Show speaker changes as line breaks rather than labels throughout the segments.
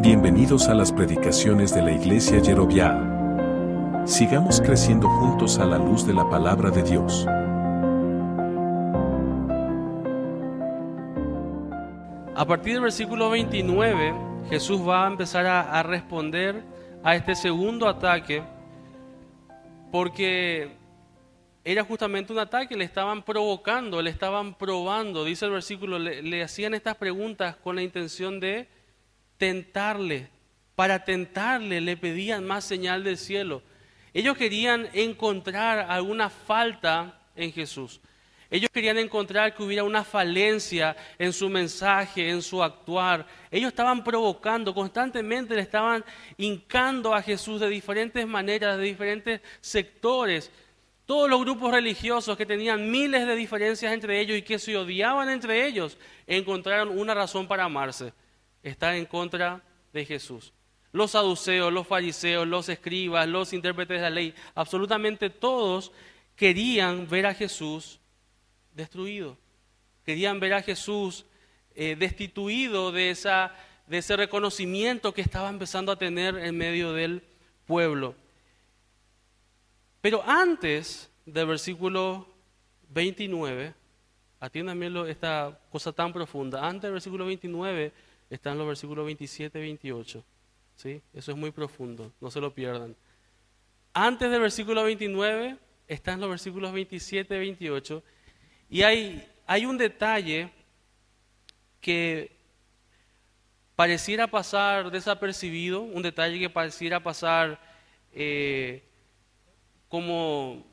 Bienvenidos a las predicaciones de la Iglesia Yerobiá. Sigamos creciendo juntos a la luz de la palabra de Dios.
A partir del versículo 29, Jesús va a empezar a responder a este segundo ataque, porque era justamente un ataque, le estaban provocando, le estaban probando. Dice el versículo, le hacían estas preguntas con la intención de tentarle. Para tentarle le pedían más señal del cielo. Ellos querían encontrar alguna falta en Jesús. Ellos querían encontrar que hubiera una falencia en su mensaje, en su actuar. Ellos estaban provocando, constantemente le estaban hincando a Jesús de diferentes maneras, de diferentes sectores. Todos los grupos religiosos que tenían miles de diferencias entre ellos y que se odiaban entre ellos, encontraron una razón para amarse: estar en contra de Jesús. Los saduceos, los fariseos, los escribas, los intérpretes de la ley, absolutamente todos querían ver a Jesús destruido. Querían ver a Jesús destituido de ese reconocimiento que estaba empezando a tener en medio del pueblo. Pero antes del versículo 29, atiéndanme esta cosa tan profunda, antes del versículo 29 están los versículos 27 y 28. ¿Sí? Eso es muy profundo, no se lo pierdan. Antes del versículo 29 están los versículos 27 y 28. Y hay un detalle que pareciera pasar desapercibido, un detalle que pareciera pasar como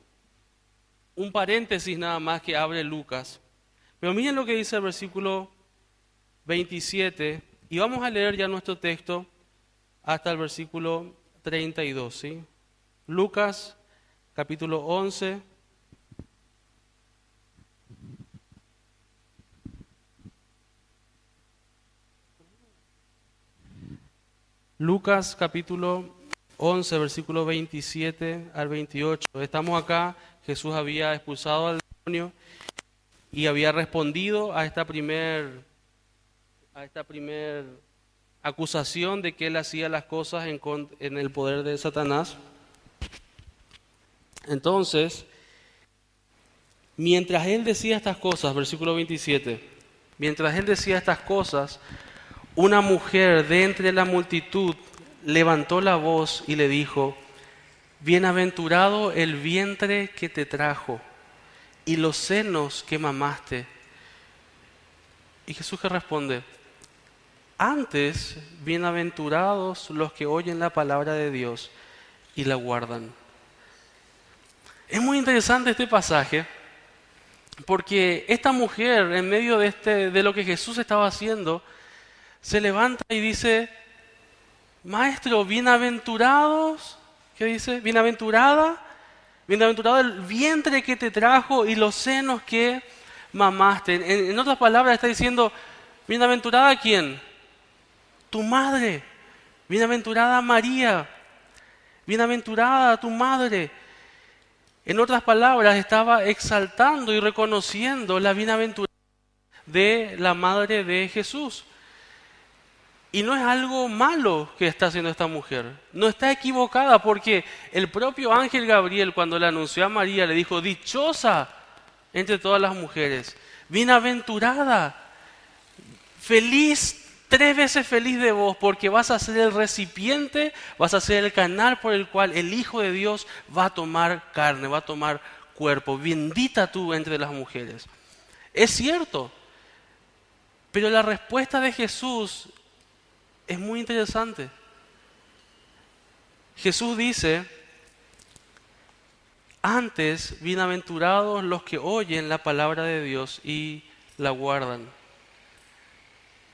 un paréntesis nada más que abre Lucas. Pero miren lo que dice el versículo 27, y vamos a leer ya nuestro texto hasta el versículo 32, ¿sí? Lucas, capítulo 11. Lucas, capítulo 11, versículo 27 al 28. Estamos acá, Jesús había expulsado al demonio y había respondido a esta primer acusación de que él hacía las cosas en el poder de Satanás. Entonces, mientras él decía estas cosas, versículo 27, mientras él decía estas cosas, una mujer de entre la multitud levantó la voz y le dijo: bienaventurado el vientre que te trajo y los senos que mamaste. Y Jesús que responde: antes, bienaventurados los que oyen la palabra de Dios y la guardan. Es muy interesante este pasaje, porque esta mujer, en medio de lo que Jesús estaba haciendo, se levanta y dice: Maestro, bienaventurados, ¿qué dice? Bienaventurado el vientre que te trajo y los senos que mamaste. En otras palabras está diciendo: ¿bienaventurada quién? Tu madre. Bienaventurada María. Bienaventurada tu madre. En otras palabras, estaba exaltando y reconociendo la bienaventuranza de la madre de Jesús. Y no es algo malo que está haciendo esta mujer. No está equivocada, porque el propio ángel Gabriel, cuando le anunció a María, le dijo: dichosa entre todas las mujeres, bienaventurada, feliz, 3 veces feliz de vos, porque vas a ser el recipiente, vas a ser el canal por el cual el Hijo de Dios va a tomar carne, va a tomar cuerpo. Bendita tú entre las mujeres. Es cierto, pero la respuesta de Jesús es muy interesante. Jesús dice: antes, bienaventurados los que oyen la palabra de Dios y la guardan.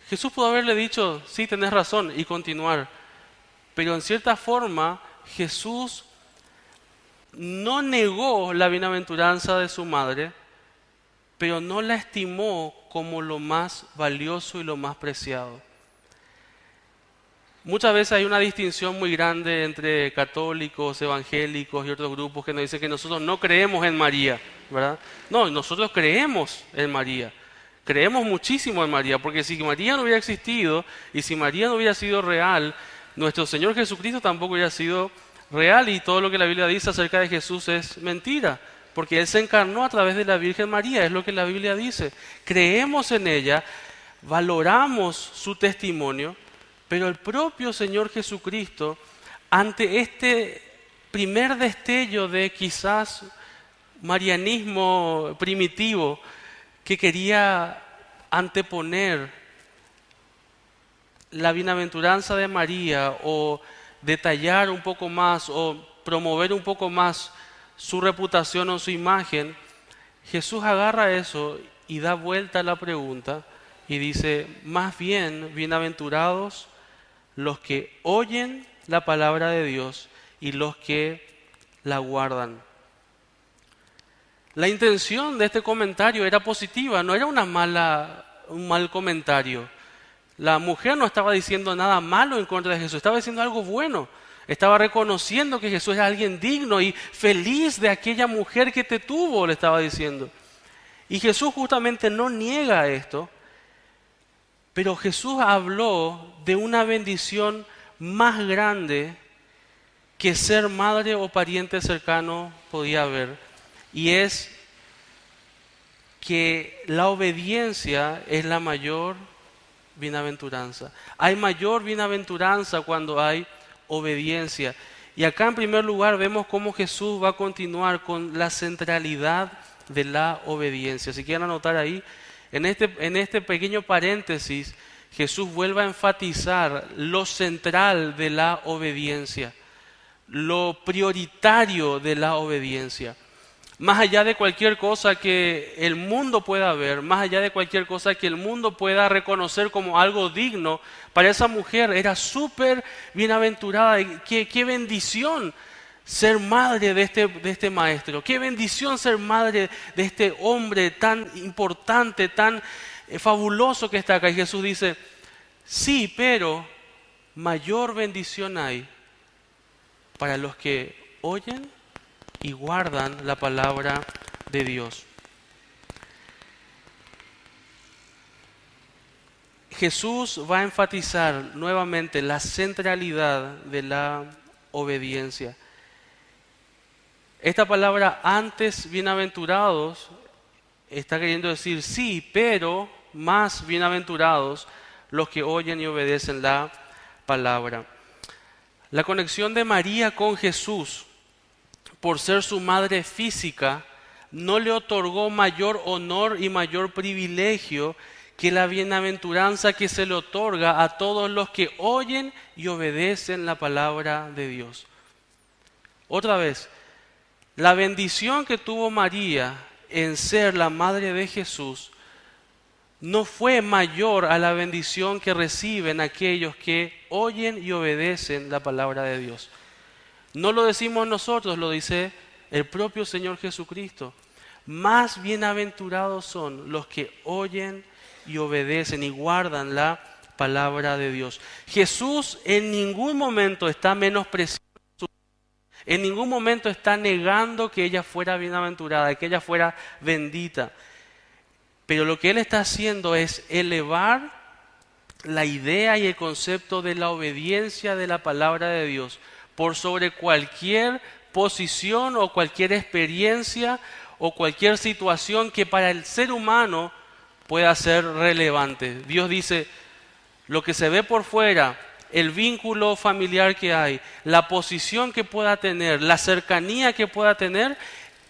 Jesús pudo haberle dicho: sí, tenés razón, y continuar. Pero en cierta forma, Jesús no negó la bienaventuranza de su madre, pero no la estimó como lo más valioso y lo más preciado. Muchas veces hay una distinción muy grande entre católicos, evangélicos y otros grupos que nos dicen que nosotros no creemos en María, ¿verdad? No, nosotros creemos en María. creemos muchísimo en María, porque si María no hubiera existido y si María no hubiera sido real, nuestro Señor Jesucristo tampoco hubiera sido real y todo lo que la Biblia dice acerca de Jesús es mentira, porque Él se encarnó a través de la Virgen María, es lo que la Biblia dice. Creemos en ella, valoramos su testimonio, pero el propio Señor Jesucristo, ante este primer destello de quizás marianismo primitivo que quería anteponer la bienaventuranza de María o detallar un poco más o promover un poco más su reputación o su imagen, Jesús agarra eso y da vuelta a la pregunta y dice, más bien, bienaventurados los que oyen la palabra de Dios y los que la guardan. La intención de este comentario era positiva, no era un mal comentario. La mujer no estaba diciendo nada malo en contra de Jesús, estaba diciendo algo bueno. Estaba reconociendo que Jesús era alguien digno y feliz de aquella mujer que te tuvo, le estaba diciendo. Y Jesús justamente no niega esto, pero Jesús habló de una bendición más grande que ser madre o pariente cercano podía haber. Y es que la obediencia es la mayor bienaventuranza. Hay mayor bienaventuranza cuando hay obediencia. Y acá en primer lugar vemos cómo Jesús va a continuar con la centralidad de la obediencia. Si quieren anotar ahí, en este pequeño paréntesis, Jesús vuelve a enfatizar lo central de la obediencia, lo prioritario de la obediencia. Más allá de cualquier cosa que el mundo pueda ver, más allá de cualquier cosa que el mundo pueda reconocer como algo digno, para esa mujer era súper bienaventurada. Qué bendición ser madre de este maestro. Qué bendición ser madre de este hombre tan importante, tan fabuloso que está acá. Y Jesús dice, sí, pero mayor bendición hay para los que oyen y guardan la palabra de Dios. Jesús va a enfatizar nuevamente la centralidad de la obediencia. Esta palabra antes bienaventurados está queriendo decir sí, pero más bienaventurados los que oyen y obedecen la palabra. La conexión de María con Jesús, por ser su madre física, no le otorgó mayor honor y mayor privilegio que la bienaventuranza que se le otorga a todos los que oyen y obedecen la palabra de Dios. Otra vez, la bendición que tuvo María en ser la madre de Jesús no fue mayor a la bendición que reciben aquellos que oyen y obedecen la palabra de Dios. No lo decimos nosotros, lo dice el propio Señor Jesucristo. Más bienaventurados son los que oyen y obedecen y guardan la palabra de Dios. Jesús en ningún momento está menospreciando, en ningún momento está negando que ella fuera bienaventurada, que ella fuera bendita. Pero lo que Él está haciendo es elevar la idea y el concepto de la obediencia de la palabra de Dios por sobre cualquier posición o cualquier experiencia o cualquier situación que para el ser humano pueda ser relevante. Dios dice, lo que se ve por fuera, el vínculo familiar que hay, la posición que pueda tener, la cercanía que pueda tener,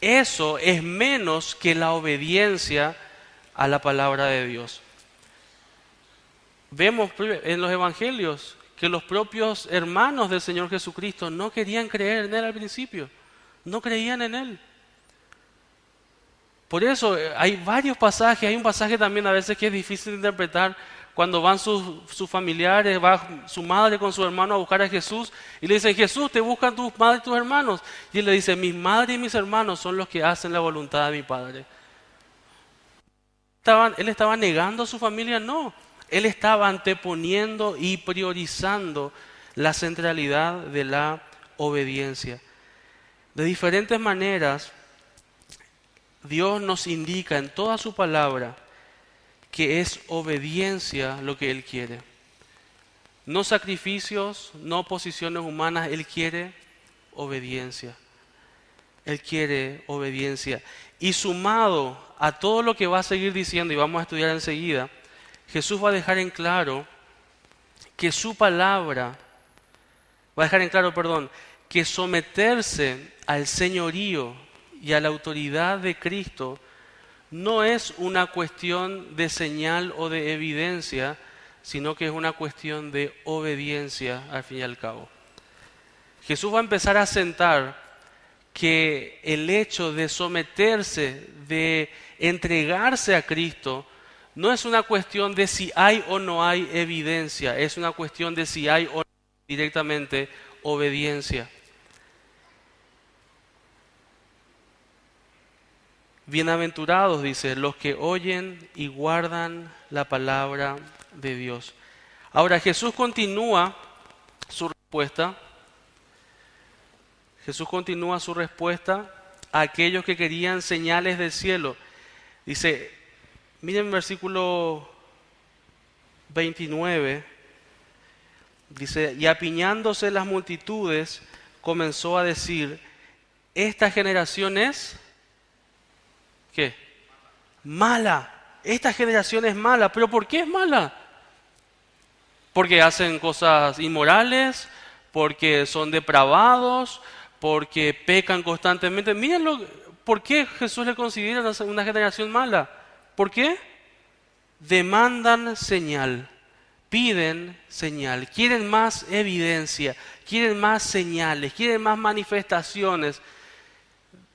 eso es menos que la obediencia a la palabra de Dios. Vemos en los evangelios que los propios hermanos del Señor Jesucristo no querían creer en Él al principio, no creían en Él. Por eso hay varios pasajes, hay un pasaje también a veces que es difícil de interpretar, cuando van sus familiares, va su madre con su hermano a buscar a Jesús y le dicen, Jesús, te buscan tus madres y tus hermanos. Y Él le dice, mis madres y mis hermanos son los que hacen la voluntad de mi Padre. ¿Él estaba negando a su familia? No. Él estaba anteponiendo y priorizando la centralidad de la obediencia. De diferentes maneras, Dios nos indica en toda su palabra que es obediencia lo que Él quiere. No sacrificios, no posiciones humanas, Él quiere obediencia. Él quiere obediencia. Y sumado a todo lo que va a seguir diciendo, y vamos a estudiar enseguida, Jesús va a dejar en claro que su palabra, que someterse al señorío y a la autoridad de Cristo no es una cuestión de señal o de evidencia, sino que es una cuestión de obediencia al fin y al cabo. Jesús va a empezar a sentar que el hecho de someterse, de entregarse a Cristo, no es una cuestión de si hay o no hay evidencia, es una cuestión de si hay o no directamente obediencia. Bienaventurados, dice, los que oyen y guardan la palabra de Dios. Ahora Jesús continúa su respuesta. Jesús continúa su respuesta a aquellos que querían señales del cielo. Dice, miren versículo 29, dice, y apiñándose las multitudes, comenzó a decir, esta generación es, ¿qué? Mala. Esta generación es mala. ¿Pero por qué es mala? Porque hacen cosas inmorales, porque son depravados, porque pecan constantemente. Mírenlo, ¿por qué Jesús le considera una generación mala? ¿Por qué? Demandan señal, piden señal, quieren más evidencia, quieren más señales, quieren más manifestaciones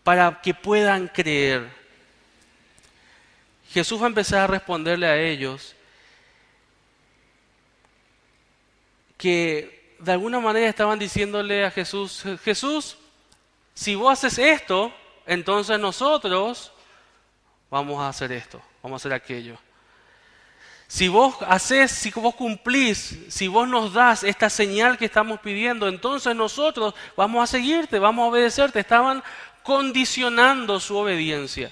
para que puedan creer. Jesús va a empezar a responderle a ellos que de alguna manera estaban diciéndole a Jesús, Jesús, si vos haces esto, entonces nosotros vamos a hacer esto, vamos a hacer aquello. Si vos cumplís, si vos nos das esta señal que estamos pidiendo, entonces nosotros vamos a seguirte, vamos a obedecerte. Estaban condicionando su obediencia.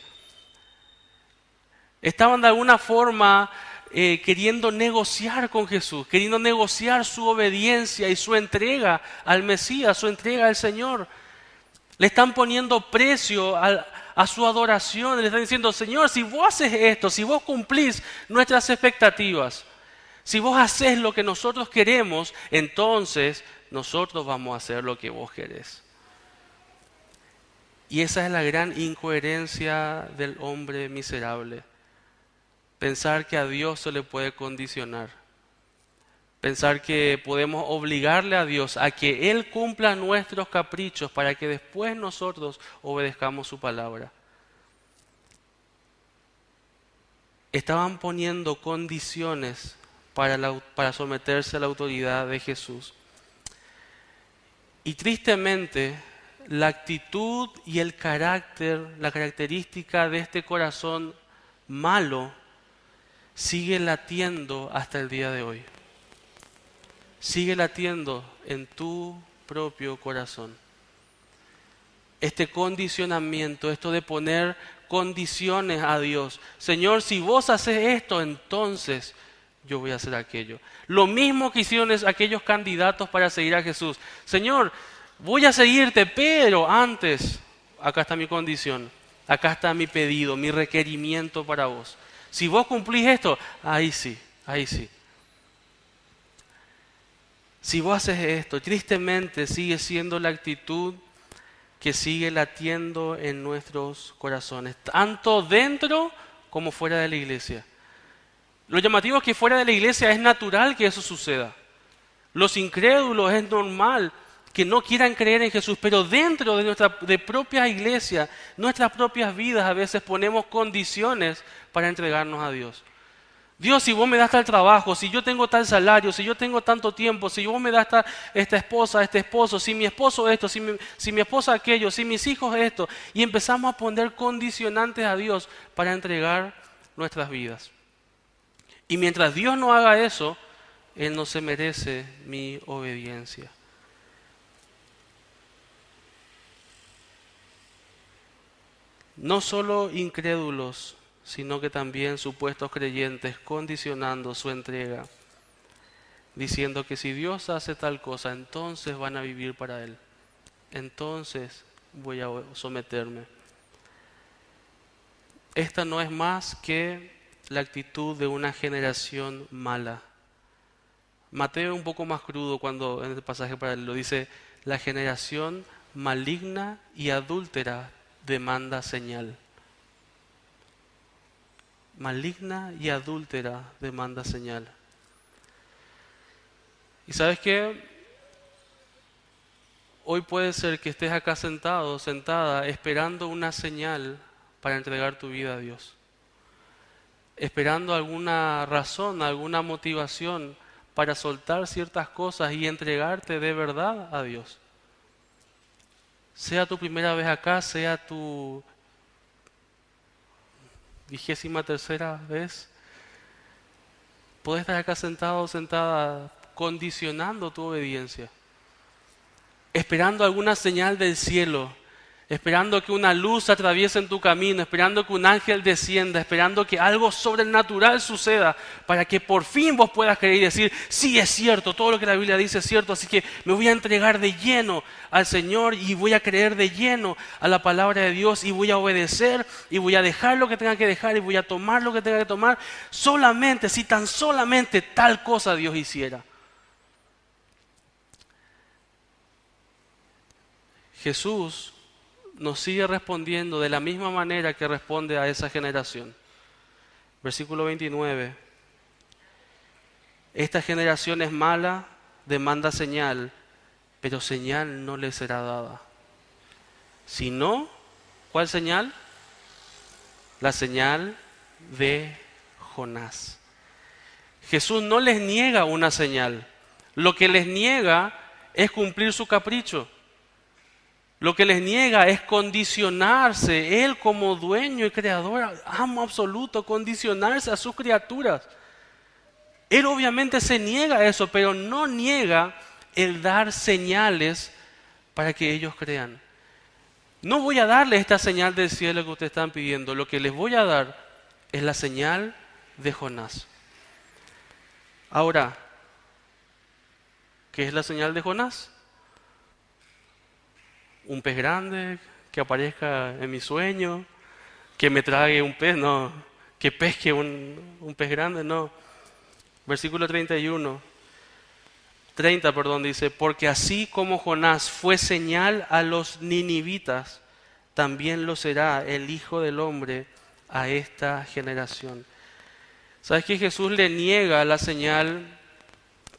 Estaban de alguna forma queriendo negociar con Jesús, queriendo negociar su obediencia y su entrega al Mesías, su entrega al Señor. Le están poniendo precio a su adoración, le están diciendo, Señor, si vos haces esto, si vos cumplís nuestras expectativas, si vos haces lo que nosotros queremos, entonces nosotros vamos a hacer lo que vos querés. Y esa es la gran incoherencia del hombre miserable. Pensar que a Dios se le puede condicionar. Pensar que podemos obligarle a Dios a que Él cumpla nuestros caprichos para que después nosotros obedezcamos su palabra. Estaban poniendo condiciones para someterse a la autoridad de Jesús. Y tristemente, la actitud y el carácter, la característica de este corazón malo, sigue latiendo hasta el día de hoy. Sigue latiendo en tu propio corazón. Este condicionamiento, esto de poner condiciones a Dios. Señor, si vos haces esto, entonces yo voy a hacer aquello. Lo mismo que hicieron aquellos candidatos para seguir a Jesús. Señor, voy a seguirte, pero antes, acá está mi condición, acá está mi pedido, mi requerimiento para vos. Si vos cumplís esto, ahí sí, ahí sí. Si vos haces esto, tristemente sigue siendo la actitud que sigue latiendo en nuestros corazones, tanto dentro como fuera de la iglesia. Lo llamativo es que fuera de la iglesia es natural que eso suceda. Los incrédulos es normal que no quieran creer en Jesús, pero dentro de nuestra propia iglesia, nuestras propias vidas a veces ponemos condiciones para entregarnos a Dios. Dios, si vos me das tal trabajo, si yo tengo tal salario, si yo tengo tanto tiempo, si vos me das esta esposa, este esposo, si mi esposo esto, si mi esposa aquello, si mis hijos esto, y empezamos a poner condicionantes a Dios para entregar nuestras vidas. Y mientras Dios no haga eso, Él no se merece mi obediencia. No solo incrédulos sino que también supuestos creyentes condicionando su entrega, diciendo que si Dios hace tal cosa, entonces van a vivir para Él. Entonces voy a someterme. Esta no es más que la actitud de una generación mala. Mateo es un poco más crudo cuando en el pasaje paralelo dice: la generación maligna y adúltera demanda señal. Maligna y adúltera demanda señal. ¿Y sabes qué? Hoy puede ser que estés acá sentado, sentada, esperando una señal para entregar tu vida a Dios. Esperando alguna razón, alguna motivación para soltar ciertas cosas y entregarte de verdad a Dios. Sea tu primera vez acá, sea tu 23ª vez, puedes estar acá sentado o sentada condicionando tu obediencia, esperando alguna señal del cielo, esperando que una luz atraviese en tu camino, esperando que un ángel descienda, esperando que algo sobrenatural suceda para que por fin vos puedas creer y decir: sí, es cierto, todo lo que la Biblia dice es cierto, así que me voy a entregar de lleno al Señor y voy a creer de lleno a la palabra de Dios y voy a obedecer y voy a dejar lo que tenga que dejar y voy a tomar lo que tenga que tomar, solamente, si tan solamente tal cosa Dios hiciera. Jesús nos sigue respondiendo de la misma manera que responde a esa generación. Versículo 29. Esta generación es mala, demanda señal, pero señal no le será dada. Si no, ¿cuál señal? La señal de Jonás. Jesús no les niega una señal. Lo que les niega es cumplir su capricho. Lo que les niega es condicionarse, Él como dueño y creador, amo absoluto, condicionarse a sus criaturas. Él obviamente se niega a eso, pero no niega el dar señales para que ellos crean. No voy a darles esta señal del cielo que ustedes están pidiendo, lo que les voy a dar es la señal de Jonás. Ahora, ¿qué es la señal de Jonás? Un pez grande que aparezca en mi sueño, que me trague un pez, no, que pesque un pez grande, no. Versículo 30, dice: porque así como Jonás fue señal a los ninivitas, también lo será el Hijo del Hombre a esta generación. ¿Sabes que Jesús le niega la señal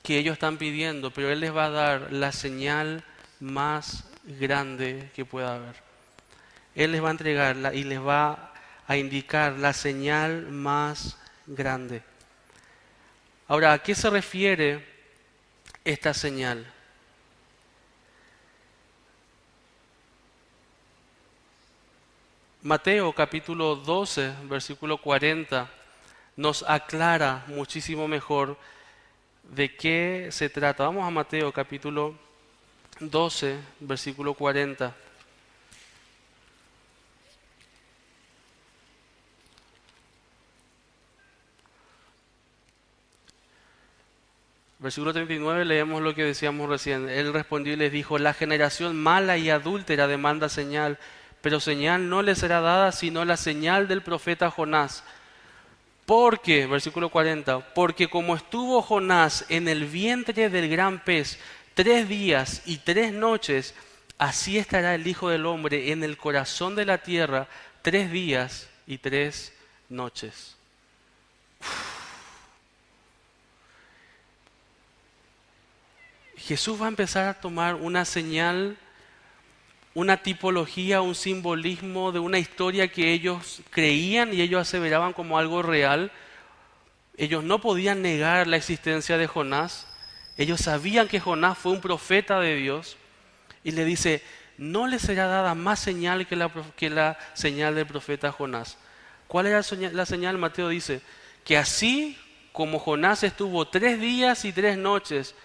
que ellos están pidiendo, pero Él les va a dar la señal más grande que pueda haber? Él les va a entregarla y les va a indicar la señal más grande. Ahora, ¿a qué se refiere esta señal? Mateo capítulo 12, versículo 40, nos aclara muchísimo mejor de qué se trata. Vamos a Mateo capítulo 12, versículo 40. Versículo 39 leemos lo que decíamos recién. Él respondió y les dijo: la generación mala y adúltera demanda señal, pero señal no le será dada sino la señal del profeta Jonás. Porque, versículo 40, porque como estuvo Jonás en el vientre del gran pez 3 días y 3 noches, así estará el Hijo del Hombre en el corazón de la tierra 3 días y 3 noches. Jesús va a empezar a tomar una señal, una tipología, un simbolismo de una historia que ellos creían y ellos aseveraban como algo real. Ellos no podían negar la existencia de Jonás. Ellos sabían que Jonás fue un profeta de Dios. Y le dice: no le será dada más señal que la señal del profeta Jonás. ¿Cuál era la señal? Mateo dice que así como Jonás estuvo 3 días y 3 noches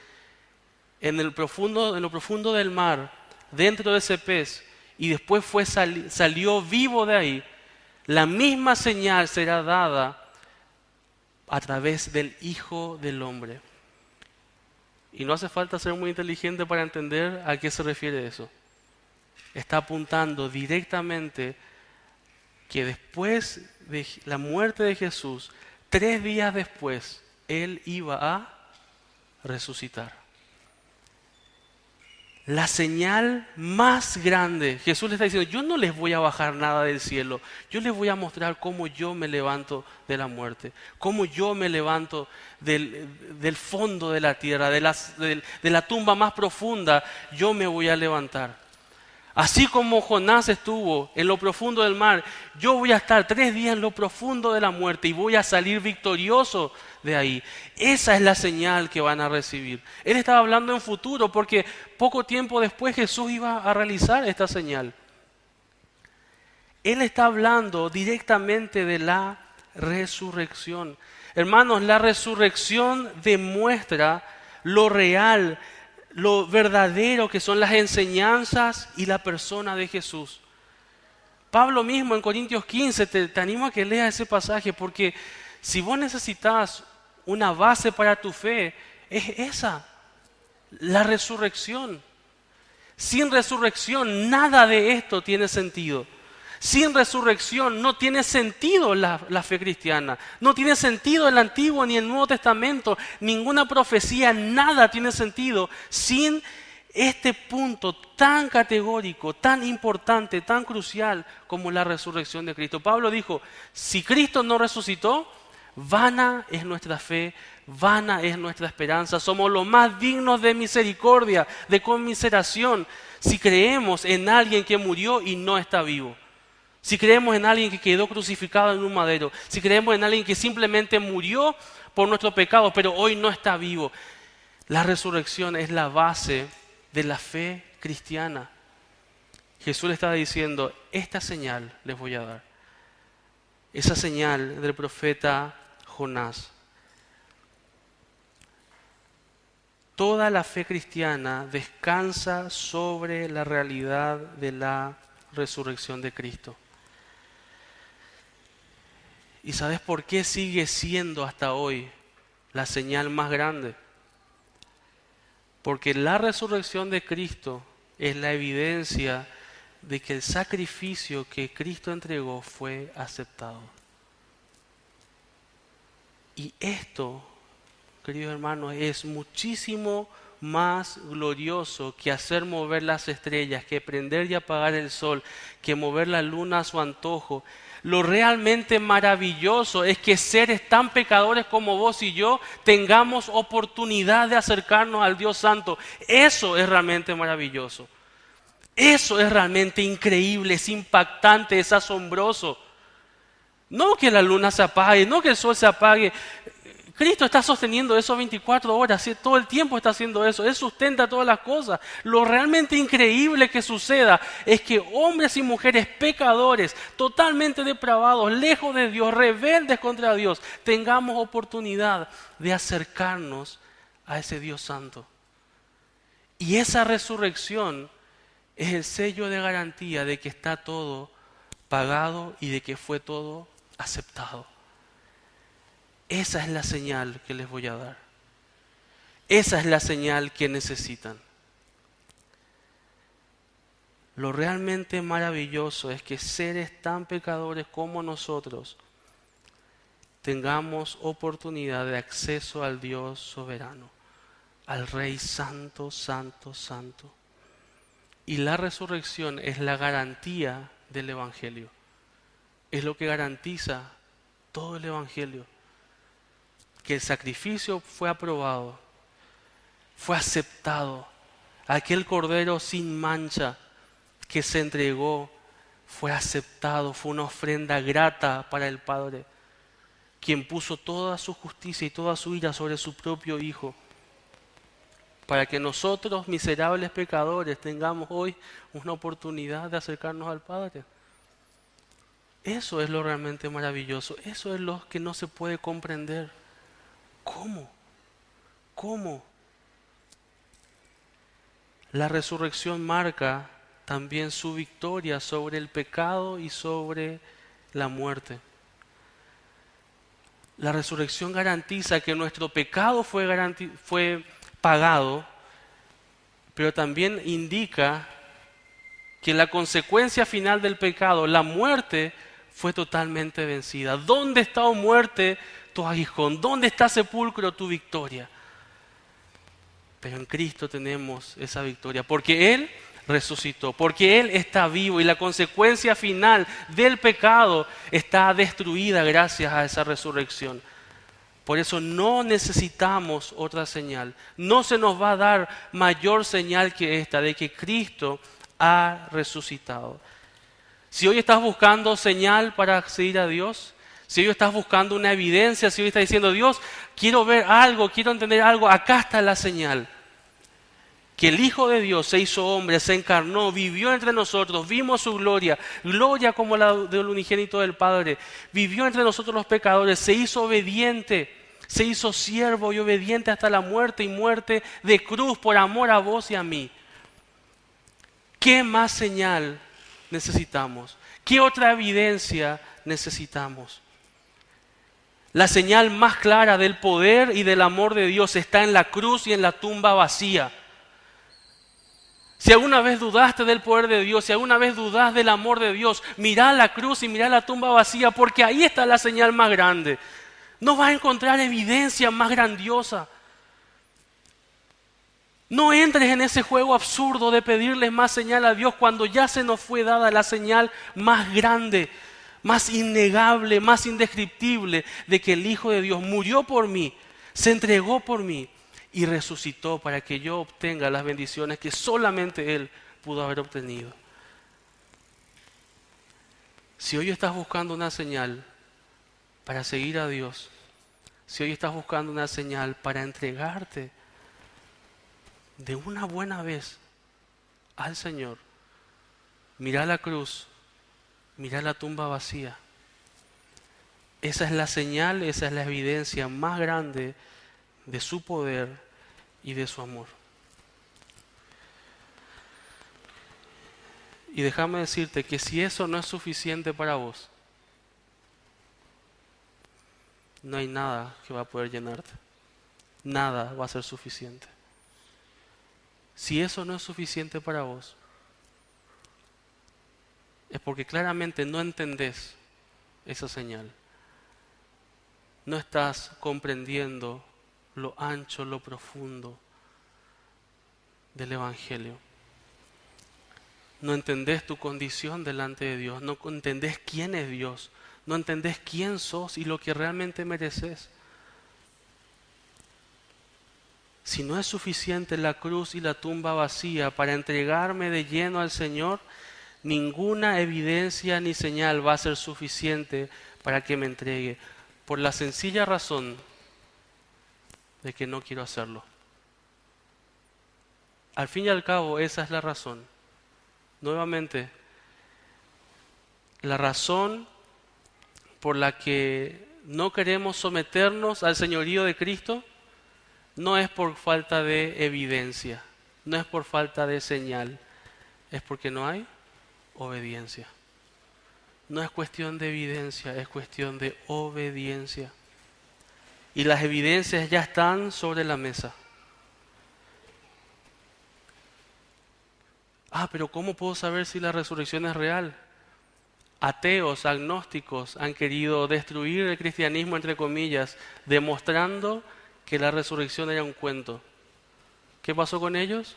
en lo profundo del mar, dentro de ese pez, y después salió vivo de ahí, La misma señal será dada a través del Hijo del Hombre. Y no hace falta ser muy inteligente para entender a qué se refiere eso. Está apuntando directamente que después de la muerte de Jesús, 3 días después, Él iba a resucitar. La señal más grande, Jesús le está diciendo, yo no les voy a bajar nada del cielo, yo les voy a mostrar cómo yo me levanto de la muerte, cómo yo me levanto del fondo de la tierra, de la tumba más profunda, yo me voy a levantar. Así como Jonás estuvo en lo profundo del mar, yo voy a estar 3 días en lo profundo de la muerte y voy a salir victorioso de ahí. Esa es la señal que van a recibir. Él estaba hablando en futuro porque poco tiempo después Jesús iba a realizar esta señal. Él está hablando directamente de la resurrección. Hermanos, la resurrección demuestra lo real, lo verdadero que son las enseñanzas y la persona de Jesús. Pablo mismo en Corintios 15, te animo a que leas ese pasaje, porque si vos necesitas una base para tu fe, es esa, la resurrección. Sin resurrección nada de esto tiene sentido. Sin resurrección no tiene sentido la fe cristiana. No tiene sentido el Antiguo ni el Nuevo Testamento. Ninguna profecía, nada tiene sentido sin este punto tan categórico, tan importante, tan crucial como la resurrección de Cristo. Pablo dijo, si Cristo no resucitó, vana es nuestra fe, vana es nuestra esperanza. Somos los más dignos de misericordia, de conmiseración, si creemos en alguien que murió y no está vivo. Si creemos en alguien que quedó crucificado en un madero, si creemos en alguien que simplemente murió por nuestro pecado, pero hoy no está vivo. La resurrección es la base de la fe cristiana. Jesús le estaba diciendo, esta señal les voy a dar. Esa señal del profeta Jonás. Toda la fe cristiana descansa sobre la realidad de la resurrección de Cristo. ¿Y sabes por qué sigue siendo hasta hoy la señal más grande? Porque la resurrección de Cristo es la evidencia de que el sacrificio que Cristo entregó fue aceptado. Y esto, queridos hermanos, es muchísimo más glorioso que hacer mover las estrellas, que prender y apagar el sol, que mover la luna a su antojo. Lo realmente maravilloso es que seres tan pecadores como vos y yo tengamos oportunidad de acercarnos al Dios Santo. Eso es realmente maravilloso. Eso es realmente increíble, es impactante, es asombroso. No que la luna se apague, no que el sol se apague. Cristo está sosteniendo eso 24 horas, ¿sí? Todo el tiempo está haciendo eso. Él sustenta todas las cosas. Lo realmente increíble que suceda es que hombres y mujeres pecadores, totalmente depravados, lejos de Dios, rebeldes contra Dios, tengamos oportunidad de acercarnos a ese Dios Santo. Y esa resurrección es el sello de garantía de que está todo pagado y de que fue todo aceptado. Esa es la señal que les voy a dar. Esa es la señal que necesitan. Lo realmente maravilloso es que seres tan pecadores como nosotros tengamos oportunidad de acceso al Dios soberano, al Rey Santo, Santo, Santo. Y la resurrección es la garantía del Evangelio. Es lo que garantiza todo el Evangelio. Que el sacrificio fue aprobado, fue aceptado. Aquel cordero sin mancha que se entregó fue aceptado, fue una ofrenda grata para el Padre, quien puso toda su justicia y toda su ira sobre su propio Hijo, para que nosotros, miserables pecadores, tengamos hoy una oportunidad de acercarnos al Padre. Eso es lo realmente maravilloso, eso es lo que no se puede comprender. ¿Cómo? ¿Cómo? La resurrección marca también su victoria sobre el pecado y sobre la muerte. La resurrección garantiza que nuestro pecado fue pagado, pero también indica que la consecuencia final del pecado, la muerte, fue totalmente vencida. ¿Dónde está, oh muerte, tu aguijón? ¿Dónde está, sepulcro, tu victoria? Pero en Cristo tenemos esa victoria, porque Él resucitó, porque Él está vivo y la consecuencia final del pecado está destruida gracias a esa resurrección. Por eso no necesitamos otra señal. No se nos va a dar mayor señal que esta de que Cristo ha resucitado. Si hoy estás buscando señal para seguir a Dios, si hoy estás buscando una evidencia, si hoy estás diciendo, Dios, quiero ver algo, quiero entender algo, acá está la señal. Que el Hijo de Dios se hizo hombre, se encarnó, vivió entre nosotros, vimos su gloria, gloria como la del unigénito del Padre, vivió entre nosotros los pecadores, se hizo obediente, se hizo siervo y obediente hasta la muerte y muerte de cruz por amor a vos y a mí. ¿Qué más señal necesitamos? ¿Qué otra evidencia necesitamos? La señal más clara del poder y del amor de Dios está en la cruz y en la tumba vacía. Si alguna vez dudaste del poder de Dios, si alguna vez dudás del amor de Dios, mirá la cruz y mirá la tumba vacía, porque ahí está la señal más grande. No vas a encontrar evidencia más grandiosa. No entres en ese juego absurdo de pedirle más señal a Dios cuando ya se nos fue dada la señal más grande, más innegable, más indescriptible de que el Hijo de Dios murió por mí, se entregó por mí y resucitó para que yo obtenga las bendiciones que solamente Él pudo haber obtenido. Si hoy estás buscando una señal para seguir a Dios, si hoy estás buscando una señal para entregarte de una buena vez al Señor, mira la cruz, mira la tumba vacía. Esa es la señal, esa es la evidencia más grande de su poder y de su amor. Y déjame decirte que si eso no es suficiente para vos, no hay nada que va a poder llenarte. Nada va a ser suficiente. Si eso no es suficiente para vos, es porque claramente no entendés esa señal. No estás comprendiendo lo ancho, lo profundo del Evangelio. No entendés tu condición delante de Dios, no entendés quién es Dios, no entendés quién sos y lo que realmente mereces. Si no es suficiente la cruz y la tumba vacía para entregarme de lleno al Señor, ninguna evidencia ni señal va a ser suficiente para que me entregue, por la sencilla razón de que no quiero hacerlo. Al fin y al cabo, esa es la razón. Nuevamente, la razón por la que no queremos someternos al señorío de Cristo no es por falta de evidencia, no es por falta de señal, es porque no hay obediencia. No es cuestión de evidencia, es cuestión de obediencia. Y las evidencias ya están sobre la mesa. Pero ¿cómo puedo saber si la resurrección es real? Ateos, agnósticos han querido destruir el cristianismo, entre comillas, demostrando que la resurrección era un cuento. ¿Qué pasó con ellos?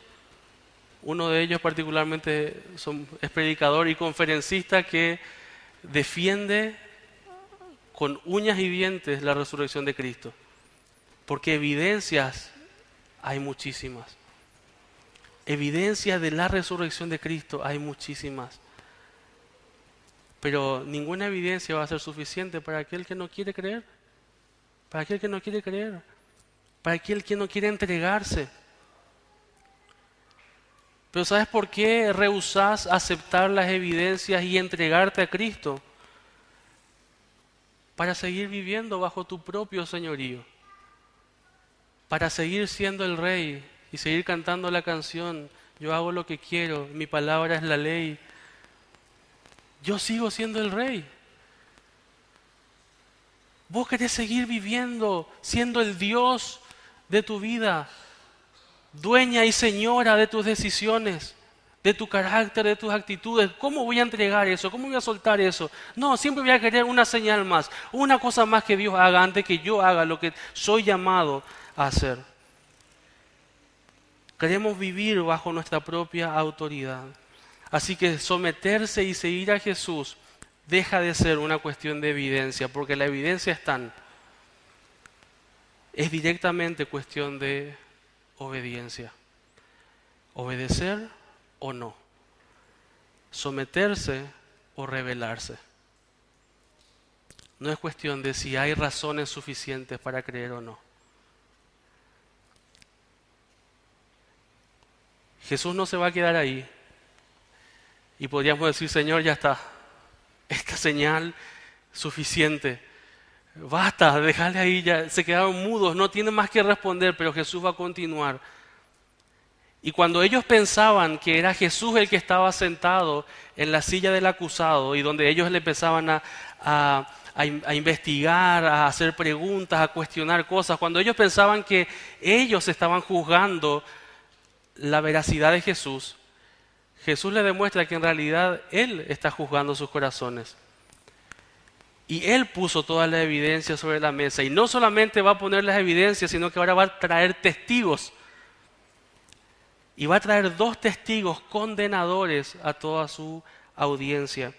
Uno de ellos particularmente es predicador y conferencista que defiende con uñas y dientes la resurrección de Cristo. Porque evidencias hay muchísimas. Evidencias de la resurrección de Cristo hay muchísimas. Pero ninguna evidencia va a ser suficiente para aquel que no quiere creer. Para aquel que no quiere creer. Para aquel que no quiere entregarse. Pero ¿sabes por qué rehusás aceptar las evidencias y entregarte a Cristo? Para seguir viviendo bajo tu propio señorío. Para seguir siendo el rey y seguir cantando la canción, yo hago lo que quiero, mi palabra es la ley. Yo sigo siendo el rey. Vos querés seguir viviendo, siendo el Dios de tu vida, dueña y señora de tus decisiones, de tu carácter, de tus actitudes. ¿Cómo voy a entregar eso? ¿Cómo voy a soltar eso? No, siempre voy a querer una señal más, una cosa más que Dios haga antes que yo haga lo que soy llamado a hacer. Queremos vivir bajo nuestra propia autoridad. Así que someterse y seguir a Jesús deja de ser una cuestión de evidencia, porque la evidencia es directamente cuestión de obediencia. Obedecer o no. Someterse o rebelarse. No es cuestión de si hay razones suficientes para creer o no. Jesús no se va a quedar ahí. Y podríamos decir, Señor, ya está. Esta señal suficiente. Basta, déjale ahí, ya se quedaron mudos, no tienen más que responder, pero Jesús va a continuar. Y cuando ellos pensaban que era Jesús el que estaba sentado en la silla del acusado y donde ellos le empezaban a investigar, a hacer preguntas, a cuestionar cosas, cuando ellos pensaban que ellos estaban juzgando la veracidad de Jesús, Jesús les demuestra que en realidad Él está juzgando sus corazones. Y Él puso toda la evidencia sobre la mesa. Y no solamente va a poner las evidencias, sino que ahora va a traer testigos. Y va a traer 2 testigos condenadores a toda su audiencia.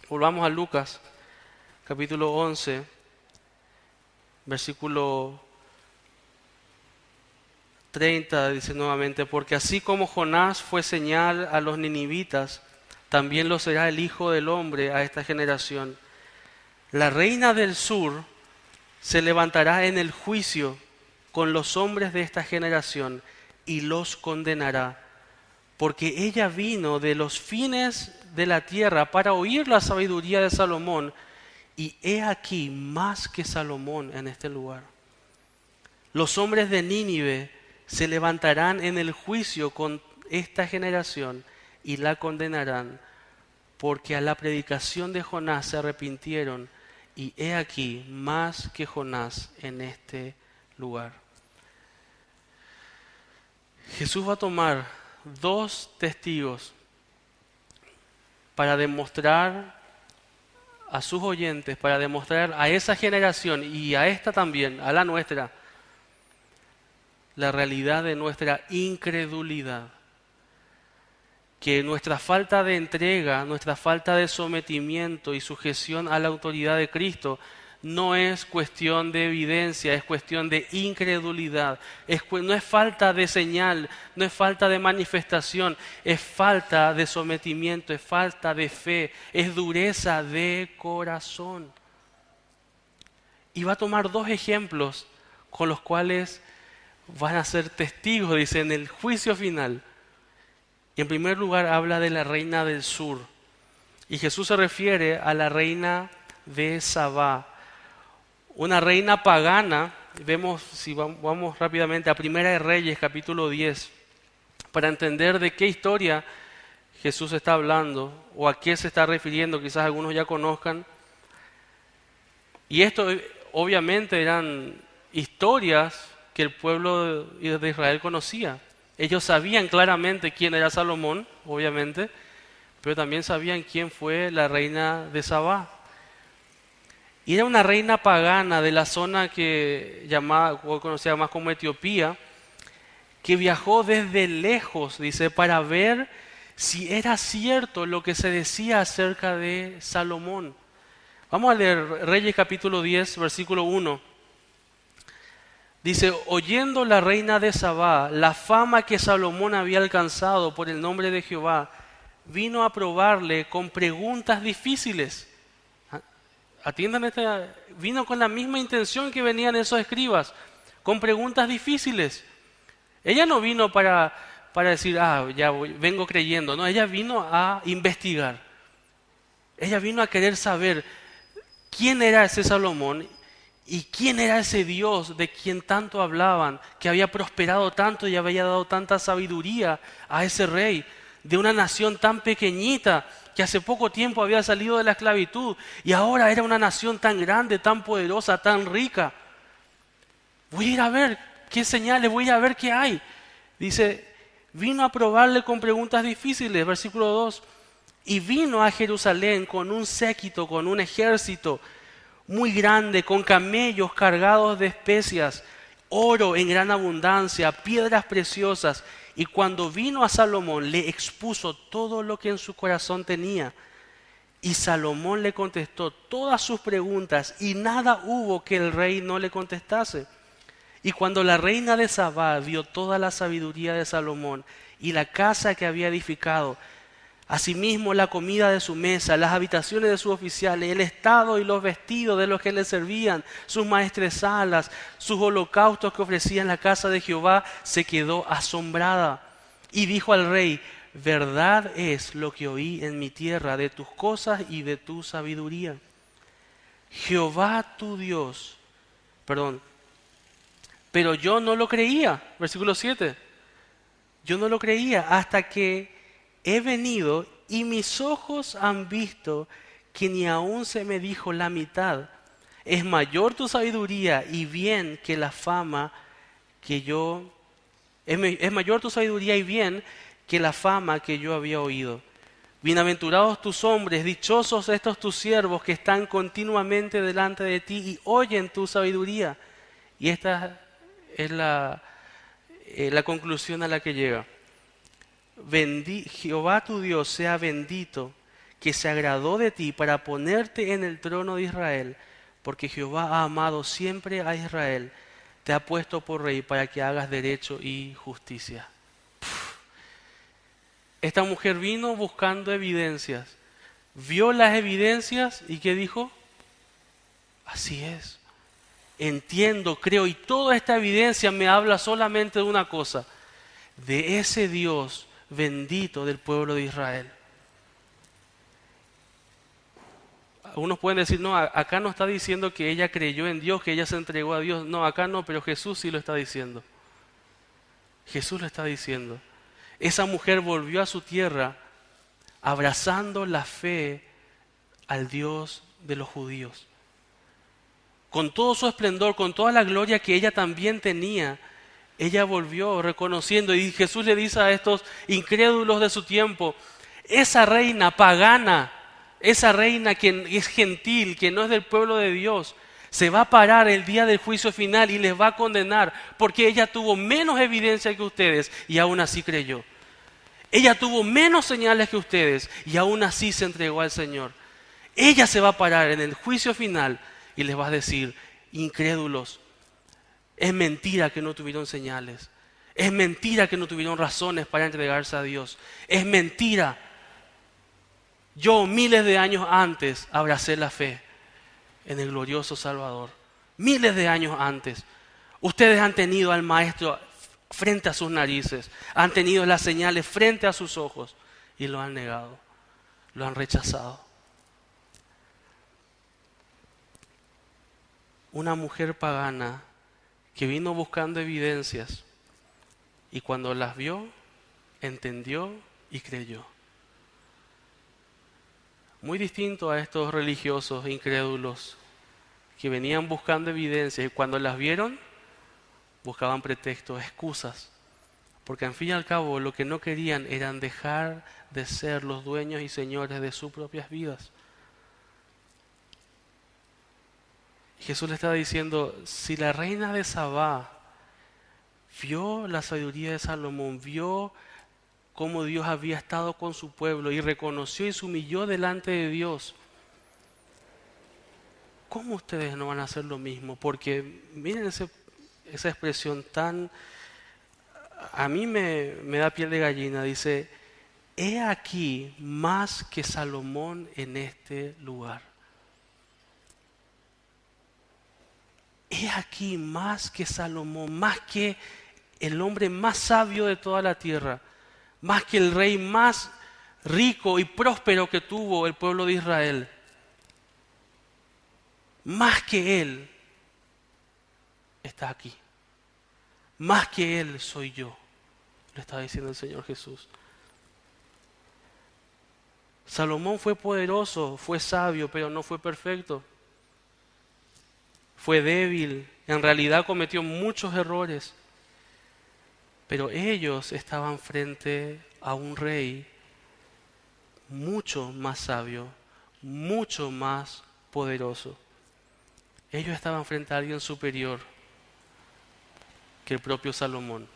Volvamos a Lucas, capítulo 11, versículo 30, dice nuevamente, porque así como Jonás fue señal a los ninivitas, también lo será el Hijo del Hombre a esta generación. La reina del sur se levantará en el juicio con los hombres de esta generación y los condenará, porque ella vino de los fines de la tierra para oír la sabiduría de Salomón, y he aquí más que Salomón en este lugar. Los hombres de Nínive se levantarán en el juicio con esta generación y la condenarán, porque a la predicación de Jonás se arrepintieron, y he aquí más que Jonás en este lugar. Jesús va a tomar 2 testigos para demostrar a sus oyentes, para demostrar a esa generación y a esta también, a la nuestra, la realidad de nuestra incredulidad. Que nuestra falta de entrega, nuestra falta de sometimiento y sujeción a la autoridad de Cristo no es cuestión de evidencia, es cuestión de incredulidad. No es falta de señal, no es falta de manifestación, es falta de sometimiento, es falta de fe, es dureza de corazón. Y va a tomar 2 ejemplos con los cuales van a ser testigos, dice, en el juicio final. Y en primer lugar habla de la reina del sur. Y Jesús se refiere a la reina de Sabá. Una reina pagana. Vemos, si vamos rápidamente a Primera de Reyes, capítulo 10, para entender de qué historia Jesús está hablando o a qué se está refiriendo, quizás algunos ya conozcan. Y esto obviamente eran historias que el pueblo de Israel conocía. Ellos sabían claramente quién era Salomón, obviamente, pero también sabían quién fue la reina de Sabá. Y era una reina pagana de la zona que conocida más como Etiopía, que viajó desde lejos, dice, para ver si era cierto lo que se decía acerca de Salomón. Vamos a leer Reyes capítulo 10, versículo 1. Dice, oyendo la reina de Sabá la fama que Salomón había alcanzado por el nombre de Jehová, vino a probarle con preguntas difíciles. Atiendan vino con la misma intención que venían esos escribas, con preguntas difíciles. Ella no vino para decir, vengo creyendo. No, ella vino a investigar. Ella vino a querer saber quién era ese Salomón y quién era ese Dios de quien tanto hablaban, que había prosperado tanto y había dado tanta sabiduría a ese rey de una nación tan pequeñita que hace poco tiempo había salido de la esclavitud y ahora era una nación tan grande, tan poderosa, tan rica. Voy a ir a ver qué señales, voy a ir a ver qué hay. Dice, vino a probarle con preguntas difíciles, versículo 2. Y vino a Jerusalén con un séquito, con un ejército muy grande, con camellos cargados de especias, oro en gran abundancia, piedras preciosas. Y cuando vino a Salomón, le expuso todo lo que en su corazón tenía. Y Salomón le contestó todas sus preguntas, y nada hubo que el rey no le contestase. Y cuando la reina de Sabá vio toda la sabiduría de Salomón y la casa que había edificado, asimismo la comida de su mesa, las habitaciones de sus oficiales, el estado y los vestidos de los que le servían, sus maestresalas, sus holocaustos que ofrecía en la casa de Jehová, se quedó asombrada. Y dijo al rey, verdad es lo que oí en mi tierra de tus cosas y de tu sabiduría. Jehová tu Dios, pero yo no lo creía, versículo 7. Yo no lo creía hasta que he venido y mis ojos han visto que ni aún se me dijo la mitad. Es mayor tu sabiduría y bien que la fama que yo... Es mayor tu sabiduría y bien que la fama que yo había oído. Bienaventurados tus hombres, dichosos estos tus siervos que están continuamente delante de ti y oyen tu sabiduría. Y esta es la conclusión a la que llega. Jehová tu Dios sea bendito, que se agradó de ti para ponerte en el trono de Israel, porque Jehová ha amado siempre a Israel, te ha puesto por rey para que hagas derecho y justicia. Esta mujer vino buscando evidencias, vio las evidencias y ¿qué dijo? Así es, entiendo, creo, y toda esta evidencia me habla solamente de una cosa, de ese Dios bendito del pueblo de Israel. Algunos pueden decir, no, acá no está diciendo que ella creyó en Dios, que ella se entregó a Dios. No, acá no, pero Jesús sí lo está diciendo. Jesús lo está diciendo. Esa mujer volvió a su tierra abrazando la fe al Dios de los judíos. Con todo su esplendor, con toda la gloria que ella también tenía, ella volvió reconociendo, y Jesús le dice a estos incrédulos de su tiempo, esa reina pagana, esa reina que es gentil, que no es del pueblo de Dios, se va a parar el día del juicio final y les va a condenar, porque ella tuvo menos evidencia que ustedes y aún así creyó. Ella tuvo menos señales que ustedes y aún así se entregó al Señor. Ella se va a parar en el juicio final y les va a decir, incrédulos, es mentira que no tuvieron señales. Es mentira que no tuvieron razones para entregarse a Dios. Es mentira. Yo miles de años antes abracé la fe en el glorioso Salvador. Miles de años antes. Ustedes han tenido al Maestro frente a sus narices. Han tenido las señales frente a sus ojos y lo han negado. Lo han rechazado. Una mujer pagana que vino buscando evidencias y cuando las vio, entendió y creyó. Muy distinto a estos religiosos incrédulos que venían buscando evidencias y cuando las vieron, buscaban pretextos, excusas, porque al fin y al cabo lo que no querían eran dejar de ser los dueños y señores de sus propias vidas. Jesús le estaba diciendo, si la reina de Sabá vio la sabiduría de Salomón, vio cómo Dios había estado con su pueblo y reconoció y se humilló delante de Dios, ¿cómo ustedes no van a hacer lo mismo? Porque miren esa expresión tan... A mí me da piel de gallina, dice, he aquí más que Salomón en este lugar. He aquí más que Salomón, más que el hombre más sabio de toda la tierra, más que el rey más rico y próspero que tuvo el pueblo de Israel. Más que él está aquí. Más que él soy yo, le está diciendo el Señor Jesús. Salomón fue poderoso, fue sabio, pero no fue perfecto. Fue débil, en realidad cometió muchos errores. Pero ellos estaban frente a un rey mucho más sabio, mucho más poderoso. Ellos estaban frente a alguien superior que el propio Salomón.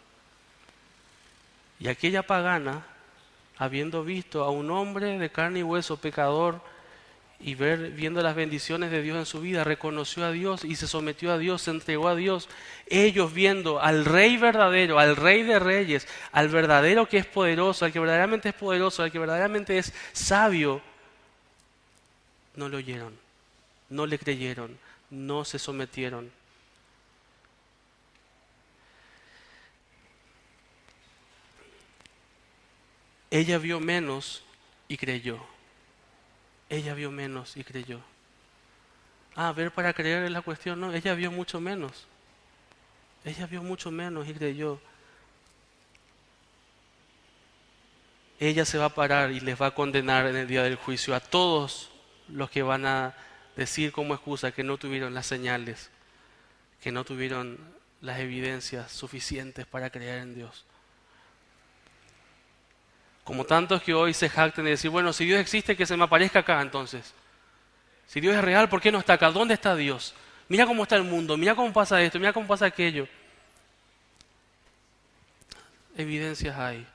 Y aquella pagana, habiendo visto a un hombre de carne y hueso, pecador, y viendo las bendiciones de Dios en su vida, reconoció a Dios y se sometió a Dios, se entregó a Dios. Ellos viendo al Rey verdadero, al Rey de Reyes, al verdadero que es poderoso, al que verdaderamente es poderoso, al que verdaderamente es sabio, no lo oyeron, no le creyeron, no se sometieron. Ella vio menos y creyó. Ella vio menos y creyó. Ver para creer es la cuestión, no, ella vio mucho menos. Ella vio mucho menos y creyó. Ella se va a parar y les va a condenar en el día del juicio a todos los que van a decir como excusa que no tuvieron las señales, que no tuvieron las evidencias suficientes para creer en Dios. Como tantos que hoy se jactan de decir, bueno, si Dios existe, que se me aparezca acá entonces. Si Dios es real, ¿por qué no está acá? ¿Dónde está Dios? Mira cómo está el mundo, mira cómo pasa esto, mira cómo pasa aquello. Evidencias hay,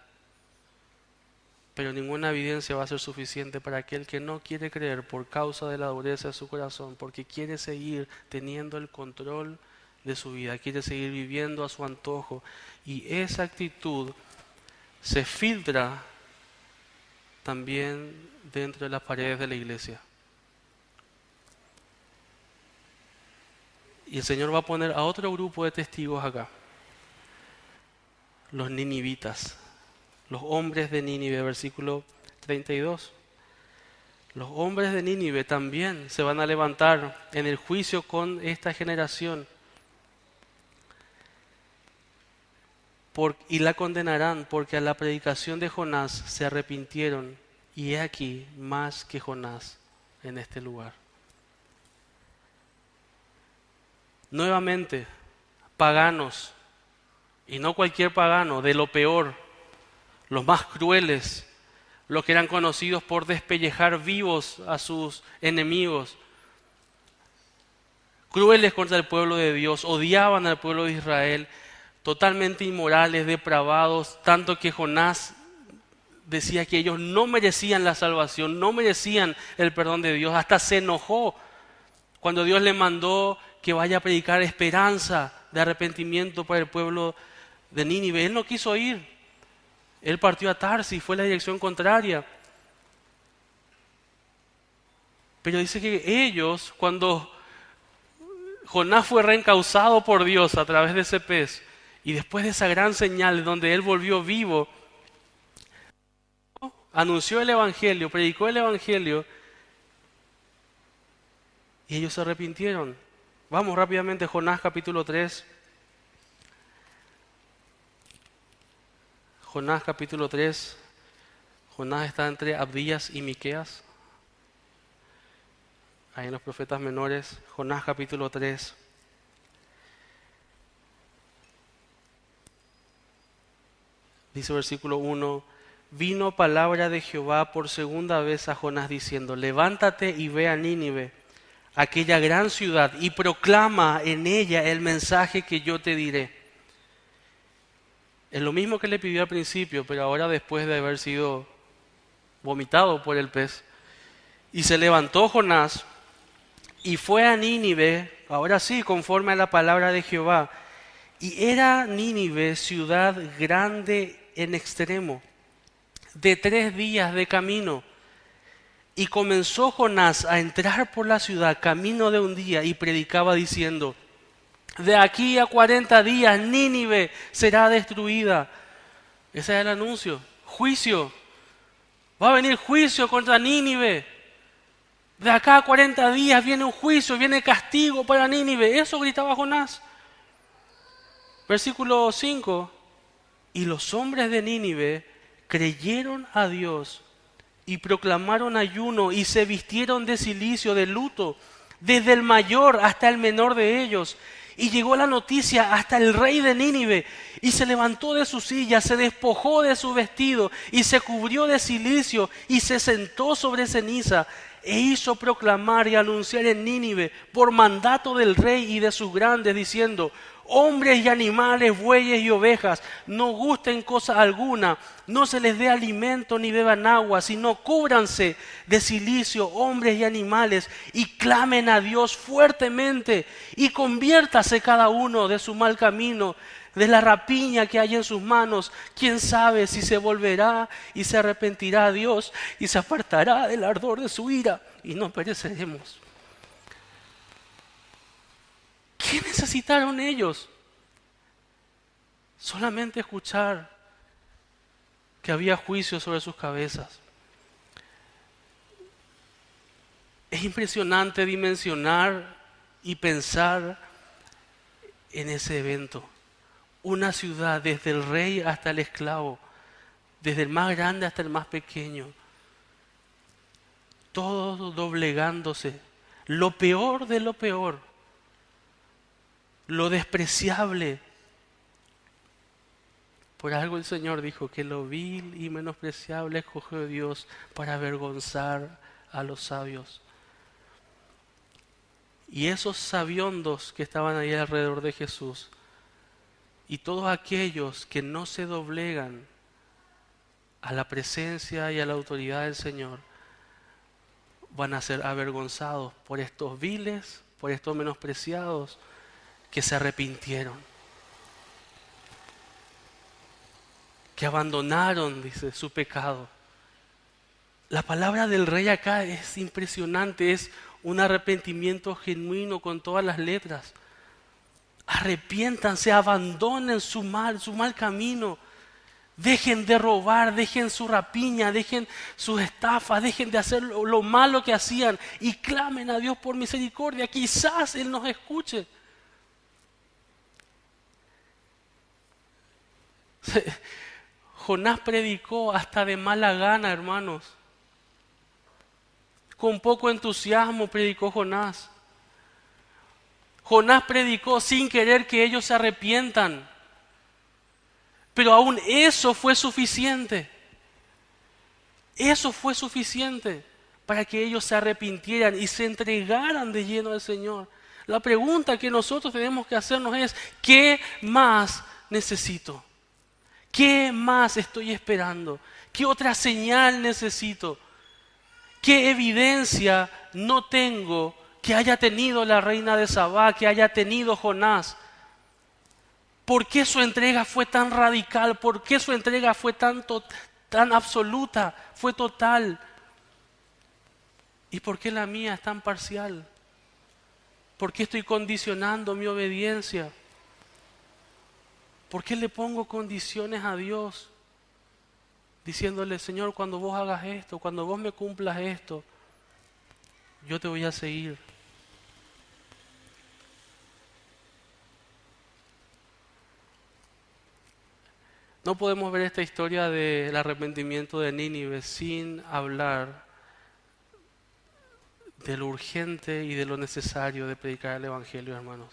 pero ninguna evidencia va a ser suficiente para aquel que no quiere creer por causa de la dureza de su corazón, porque quiere seguir teniendo el control de su vida, quiere seguir viviendo a su antojo. Y esa actitud se filtra también dentro de las paredes de la iglesia. Y el Señor va a poner a otro grupo de testigos acá. Los ninivitas, los hombres de Nínive, versículo 32. Los hombres de Nínive también se van a levantar en el juicio con esta generación y la condenarán porque a la predicación de Jonás se arrepintieron, y he aquí más que Jonás en este lugar. Nuevamente, paganos, y no cualquier pagano, de lo peor, los más crueles, los que eran conocidos por despellejar vivos a sus enemigos, crueles contra el pueblo de Dios, odiaban al pueblo de Israel, totalmente inmorales, depravados, tanto que Jonás decía que ellos no merecían la salvación, no merecían el perdón de Dios. Hasta se enojó cuando Dios le mandó que vaya a predicar esperanza de arrepentimiento para el pueblo de Nínive. Él no quiso ir. Él partió a Tarsis, fue la dirección contraria. Pero dice que ellos, cuando Jonás fue reencauzado por Dios a través de ese pez, y después de esa gran señal donde él volvió vivo, anunció el Evangelio, predicó el Evangelio, y ellos se arrepintieron. Vamos rápidamente, Jonás capítulo 3. Jonás capítulo 3. Jonás está entre Abdías y Miqueas, ahí en los profetas menores. Jonás capítulo 3. Dice versículo 1, vino palabra de Jehová por segunda vez a Jonás diciendo, levántate y ve a Nínive, aquella gran ciudad, y proclama en ella el mensaje que yo te diré. Es lo mismo que le pidió al principio, pero ahora después de haber sido vomitado por el pez. Y se levantó Jonás y fue a Nínive, ahora sí, conforme a la palabra de Jehová. Y era Nínive ciudad grande en extremo, de 3 días de camino. Y comenzó Jonás a entrar por la ciudad camino de un día y predicaba diciendo, de aquí a 40 días Nínive será destruida. Ese es el anuncio, juicio. Va a venir juicio contra Nínive. De acá a 40 días viene un juicio, viene castigo para Nínive. Eso gritaba Jonás. Versículo 5. Y los hombres de Nínive creyeron a Dios y proclamaron ayuno y se vistieron de cilicio, de luto, desde el mayor hasta el menor de ellos. Y llegó la noticia hasta el rey de Nínive, y se levantó de su silla, se despojó de su vestido, y se cubrió de cilicio, y se sentó sobre ceniza, e hizo proclamar y anunciar en Nínive, por mandato del rey y de sus grandes, diciendo: hombres y animales, bueyes y ovejas, no gusten cosa alguna, no se les dé alimento ni beban agua, sino cúbranse de cilicio, hombres y animales, y clamen a Dios fuertemente, y conviértase cada uno de su mal camino, de la rapiña que hay en sus manos. Quién sabe si se volverá y se arrepentirá a Dios y se apartará del ardor de su ira, y no pereceremos. ¿Qué necesitaron ellos? Solamente escuchar que había juicio sobre sus cabezas. Es impresionante dimensionar y pensar en ese evento. Una ciudad, desde el rey hasta el esclavo, desde el más grande hasta el más pequeño, todos doblegándose. Lo peor de lo peor, lo despreciable. Por algo el Señor dijo que lo vil y menospreciable escogió Dios para avergonzar a los sabios. Y esos sabiondos que estaban ahí alrededor de Jesús, y todos aquellos que no se doblegan a la presencia y a la autoridad del Señor, van a ser avergonzados por estos viles, por estos menospreciados que se arrepintieron, que abandonaron, dice, su pecado. La palabra del rey acá es impresionante, es un arrepentimiento genuino con todas las letras. Arrepiéntanse, abandonen su mal camino. Dejen de robar, dejen su rapiña, dejen sus estafas, dejen de hacer lo malo que hacían y clamen a Dios por misericordia. Quizás Él nos escuche. Jonás predicó hasta de mala gana, hermanos. Con poco entusiasmo predicó Jonás. Jonás predicó sin querer que ellos se arrepientan. Pero aún eso fue suficiente. Eso fue suficiente para que ellos se arrepintieran y se entregaran de lleno al Señor. La pregunta que nosotros tenemos que hacernos es: ¿qué más necesito? ¿Qué más estoy esperando? ¿Qué otra señal necesito? ¿Qué evidencia no tengo que haya tenido la reina de Sabá, que haya tenido Jonás? ¿Por qué su entrega fue tan radical? ¿Por qué su entrega fue tan absoluta? Fue total. ¿Y por qué la mía es tan parcial? ¿Por qué estoy condicionando mi obediencia? ¿Por qué le pongo condiciones a Dios? Diciéndole: Señor, cuando vos hagas esto, cuando vos me cumplas esto, yo te voy a seguir. No podemos ver esta historia del arrepentimiento de Nínive sin hablar de lo urgente y de lo necesario de predicar el Evangelio, hermanos.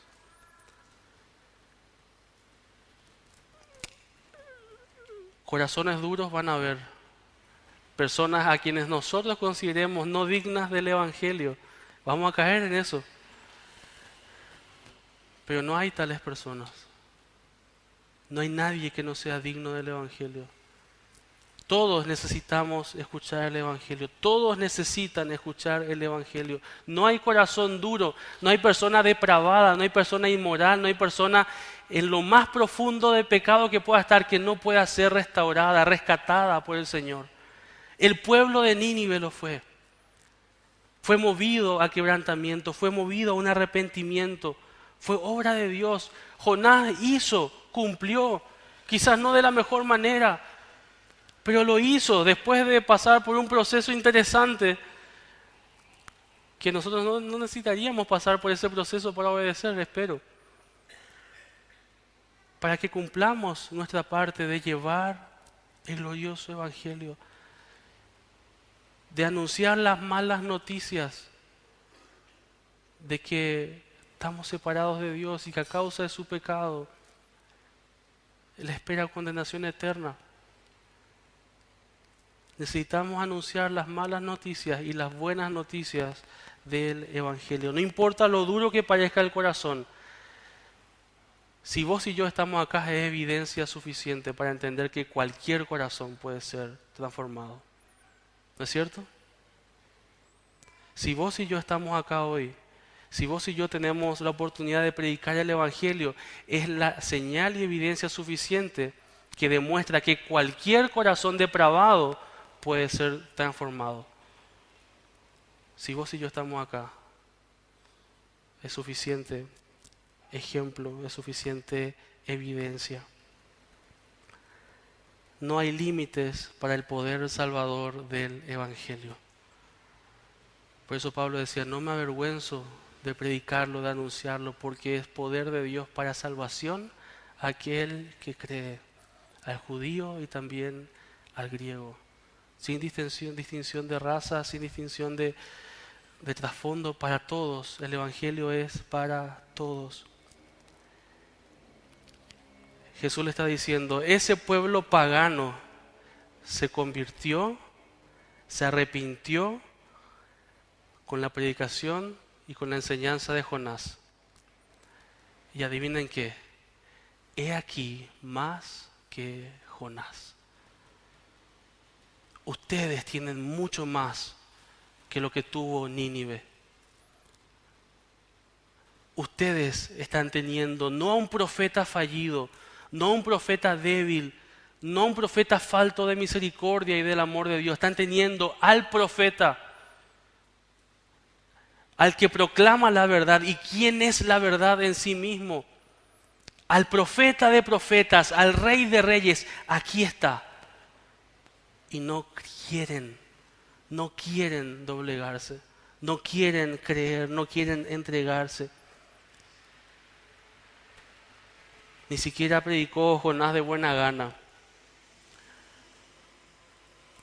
Corazones duros van a haber. Personas a quienes nosotros consideremos no dignas del Evangelio. Vamos a caer en eso. Pero no hay tales personas. No hay nadie que no sea digno del Evangelio. Todos necesitamos escuchar el Evangelio. Todos necesitan escuchar el Evangelio. No hay corazón duro. No hay persona depravada. No hay persona inmoral. No hay persona en lo más profundo de pecado que pueda estar que no pueda ser restaurada, rescatada por el Señor. El pueblo de Nínive lo fue. Fue movido a quebrantamiento. Fue movido a un arrepentimiento. Fue obra de Dios. Jonás hizo, cumplió, quizás no de la mejor manera, pero lo hizo después de pasar por un proceso interesante que nosotros no necesitaríamos pasar por ese proceso para obedecer, espero. Para que cumplamos nuestra parte de llevar el glorioso Evangelio. de anunciar las malas noticias de que estamos separados de Dios y que a causa de su pecado Él espera condenación eterna. Necesitamos anunciar las malas noticias y las buenas noticias del Evangelio. No importa lo duro que parezca el corazón. Si vos y yo estamos acá es evidencia suficiente para entender que cualquier corazón puede ser transformado. ¿No es cierto? Si vos y yo estamos acá hoy, si vos y yo tenemos la oportunidad de predicar el Evangelio, es la señal y evidencia suficiente que demuestra que cualquier corazón depravado puede ser transformado. Si vos y yo estamos acá, es suficiente ejemplo, es suficiente evidencia. No hay límites para el poder salvador del Evangelio. Por eso Pablo decía, no me avergüenzo de predicarlo, de anunciarlo, porque es poder de Dios para salvación a aquel que cree, al judío y también al griego. Sin distinción de raza, sin distinción de trasfondo, para todos. El Evangelio es para todos. Jesús le está diciendo, ese pueblo pagano se convirtió, se arrepintió con la predicación y con la enseñanza de Jonás. Y adivinen qué, he aquí más que Jonás. Ustedes tienen mucho más que lo que tuvo Nínive. Ustedes están teniendo no a un profeta fallido, no a un profeta débil, no a un profeta falto de misericordia y del amor de Dios. Están teniendo al profeta, al que proclama la verdad. ¿Y quién es la verdad en sí mismo? Al profeta de profetas, al rey de reyes. Aquí está. Y no quieren doblegarse, no quieren creer, no quieren entregarse. Ni siquiera predicó Jonás de buena gana.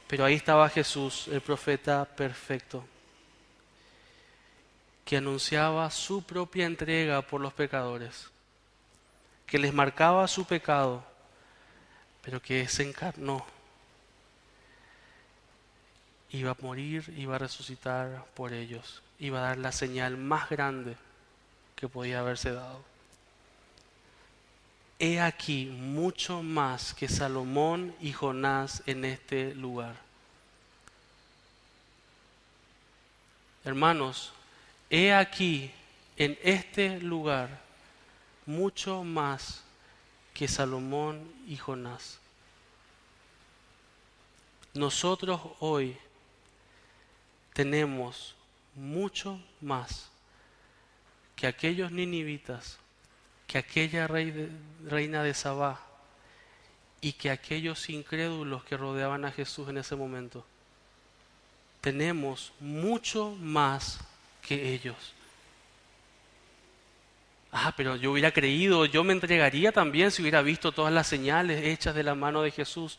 Pero ahí estaba Jesús, el profeta perfecto, que anunciaba su propia entrega por los pecadores, que les marcaba su pecado, pero que se encarnó. Iba a morir, iba a resucitar por ellos, iba a dar la señal más grande que podía haberse dado. He aquí mucho más que Salomón y Jonás en este lugar. Hermanos, he aquí en este lugar mucho más que Salomón y Jonás. Nosotros hoy tenemos mucho más que aquellos ninivitas, que aquella reina de Sabá y que aquellos incrédulos que rodeaban a Jesús en ese momento. Tenemos mucho más que ellos. Pero yo hubiera creído, yo me entregaría también si hubiera visto todas las señales hechas de la mano de Jesús.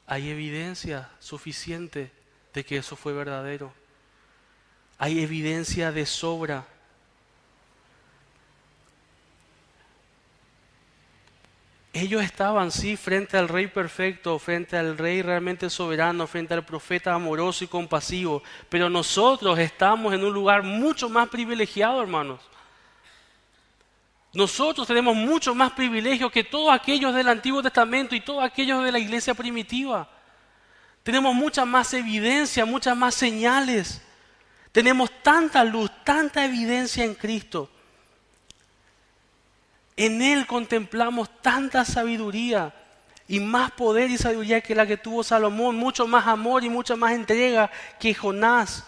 Hay evidencia suficiente de que eso fue verdadero. Hay evidencia de sobra. Ellos estaban, sí, frente al Rey perfecto, frente al Rey realmente soberano, frente al profeta amoroso y compasivo, pero nosotros estamos en un lugar mucho más privilegiado, hermanos. Nosotros tenemos mucho más privilegios que todos aquellos del Antiguo Testamento y todos aquellos de la iglesia primitiva. Tenemos mucha más evidencia, muchas más señales. Tenemos tanta luz, tanta evidencia en Cristo. En Él contemplamos tanta sabiduría y más poder y sabiduría que la que tuvo Salomón, mucho más amor y mucha más entrega que Jonás.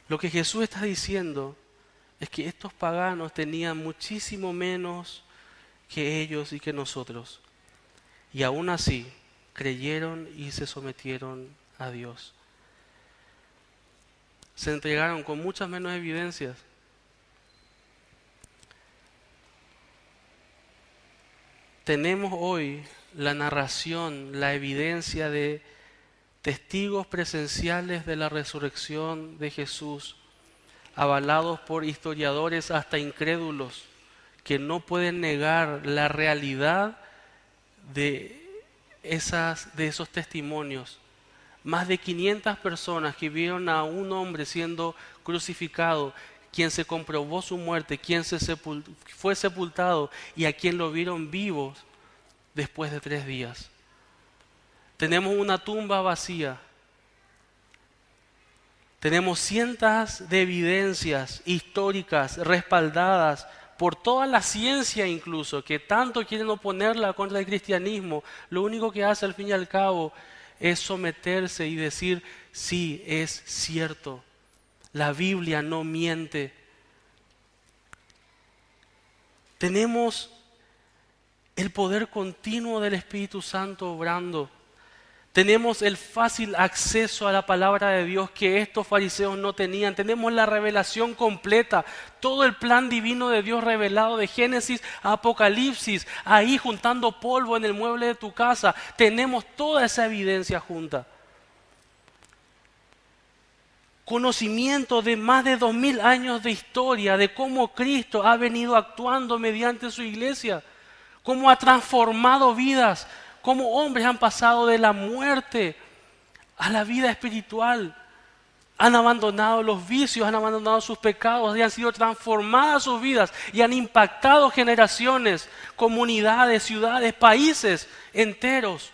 Lo que Jesús está diciendo es que estos paganos tenían muchísimo menos que ellos y que nosotros. Y aún así creyeron y se sometieron a Dios. Se entregaron con muchas menos evidencias. Tenemos hoy la narración, la evidencia de testigos presenciales de la resurrección de Jesús, avalados por historiadores hasta incrédulos, que no pueden negar la realidad de esos testimonios. Más de 500 personas que vieron a un hombre siendo crucificado, quien se comprobó su muerte, quien fue sepultado y a quien lo vieron vivos después de 3 días. Tenemos una tumba vacía. Tenemos cientos de evidencias históricas respaldadas por toda la ciencia incluso, que tanto quieren oponerla contra el cristianismo. Lo único que hace al fin y al cabo es someterse y decir, sí, es cierto. La Biblia no miente. Tenemos el poder continuo del Espíritu Santo obrando. Tenemos el fácil acceso a la palabra de Dios que estos fariseos no tenían. Tenemos la revelación completa, todo el plan divino de Dios revelado de Génesis a Apocalipsis, ahí juntando polvo en el mueble de tu casa. Tenemos toda esa evidencia junta. Conocimiento de más de 2000 años de historia, de cómo Cristo ha venido actuando mediante su iglesia, cómo ha transformado vidas, cómo hombres han pasado de la muerte a la vida espiritual, han abandonado los vicios, han abandonado sus pecados y han sido transformadas sus vidas y han impactado generaciones, comunidades, ciudades, países enteros.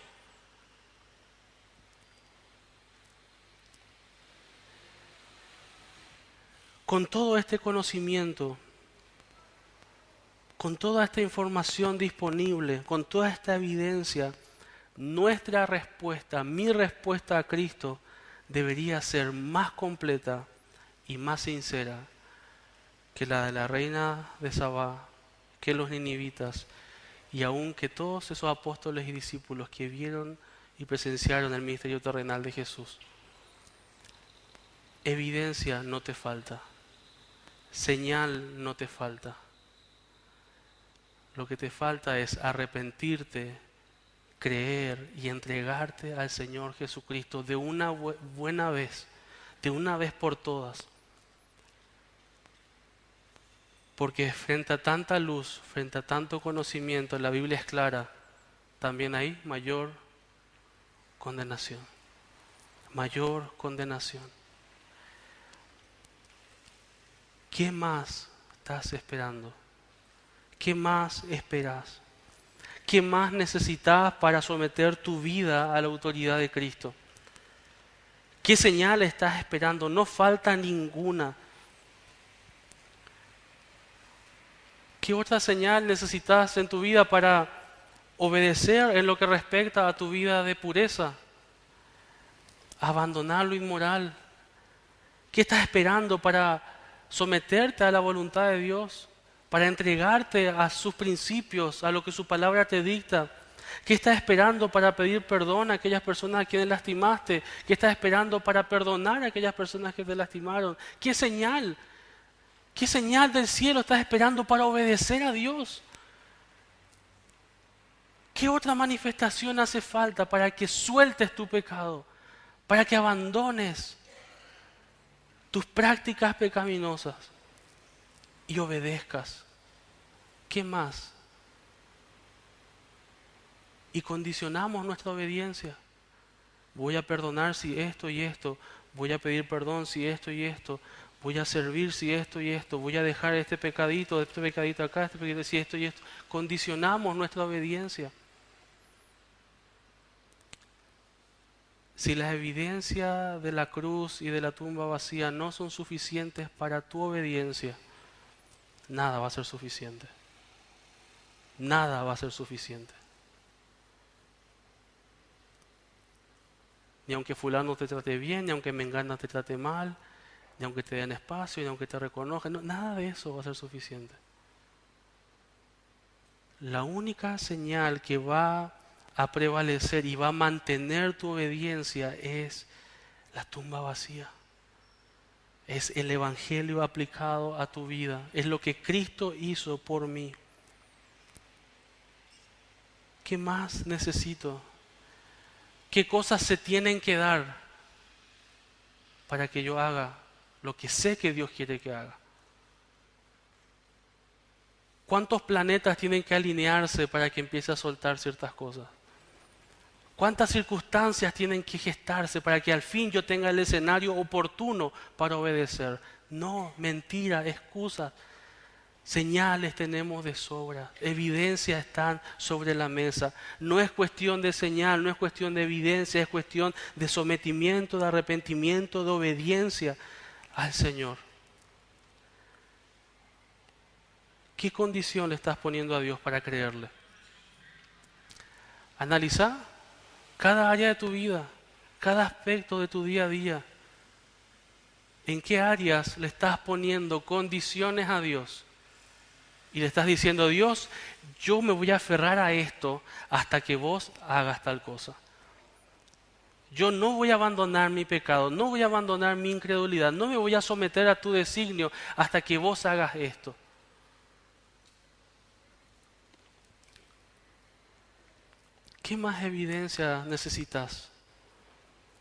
Con todo este conocimiento, con toda esta información disponible, con toda esta evidencia, nuestra respuesta, mi respuesta a Cristo, debería ser más completa y más sincera que la de la reina de Sabá, que los ninivitas y aún que todos esos apóstoles y discípulos que vieron y presenciaron el ministerio terrenal de Jesús. Evidencia no te falta, señal no te falta. Lo que te falta es arrepentirte, creer y entregarte al Señor Jesucristo de una buena vez, de una vez por todas. Porque frente a tanta luz, frente a tanto conocimiento, la Biblia es clara, también hay mayor condenación. Mayor condenación. ¿Qué más estás esperando? ¿Qué más esperas? ¿Qué más necesitas para someter tu vida a la autoridad de Cristo? ¿Qué señal estás esperando? No falta ninguna. ¿Qué otra señal necesitas en tu vida para obedecer en lo que respecta a tu vida de pureza? Abandonar lo inmoral. ¿Qué estás esperando para someterte a la voluntad de Dios? Para entregarte a sus principios, a lo que su palabra te dicta. ¿Qué estás esperando para pedir perdón a aquellas personas a quienes lastimaste? ¿Qué estás esperando para perdonar a aquellas personas que te lastimaron? ¿Qué señal del cielo estás esperando para obedecer a Dios? ¿Qué otra manifestación hace falta para que sueltes tu pecado? Para que abandones tus prácticas pecaminosas y obedezcas. ¿Qué más? Y condicionamos nuestra obediencia. Voy a perdonar si esto y esto. Voy a pedir perdón si esto y esto. Voy a servir si esto y esto. Voy a dejar este pecadito acá, este pecadito si esto y esto. Condicionamos nuestra obediencia. Si la evidencia de la cruz y de la tumba vacía no son suficientes para tu obediencia, nada va a ser suficiente. Nada va a ser suficiente. Ni aunque fulano te trate bien, ni aunque mengana te trate mal, ni aunque te den espacio, ni aunque te reconozcan, no, nada de eso va a ser suficiente. La única señal que va a prevalecer y va a mantener tu obediencia es la tumba vacía. Es el Evangelio aplicado a tu vida. Es lo que Cristo hizo por mí. ¿Qué más necesito? ¿Qué cosas se tienen que dar para que yo haga lo que sé que Dios quiere que haga? ¿Cuántos planetas tienen que alinearse para que empiece a soltar ciertas cosas? ¿Cuántas circunstancias tienen que gestarse para que al fin yo tenga el escenario oportuno para obedecer? No, mentira, excusas. Señales tenemos de sobra, evidencias están sobre la mesa. No es cuestión de señal, no es cuestión de evidencia, es cuestión de sometimiento, de arrepentimiento, de obediencia al Señor. ¿Qué condición le estás poniendo a Dios para creerle? Analiza cada área de tu vida, cada aspecto de tu día a día. ¿En qué áreas le estás poniendo condiciones a Dios? Y le estás diciendo, Dios, yo me voy a aferrar a esto hasta que vos hagas tal cosa. Yo no voy a abandonar mi pecado, no voy a abandonar mi incredulidad, no me voy a someter a tu designio hasta que vos hagas esto. ¿Qué más evidencia necesitas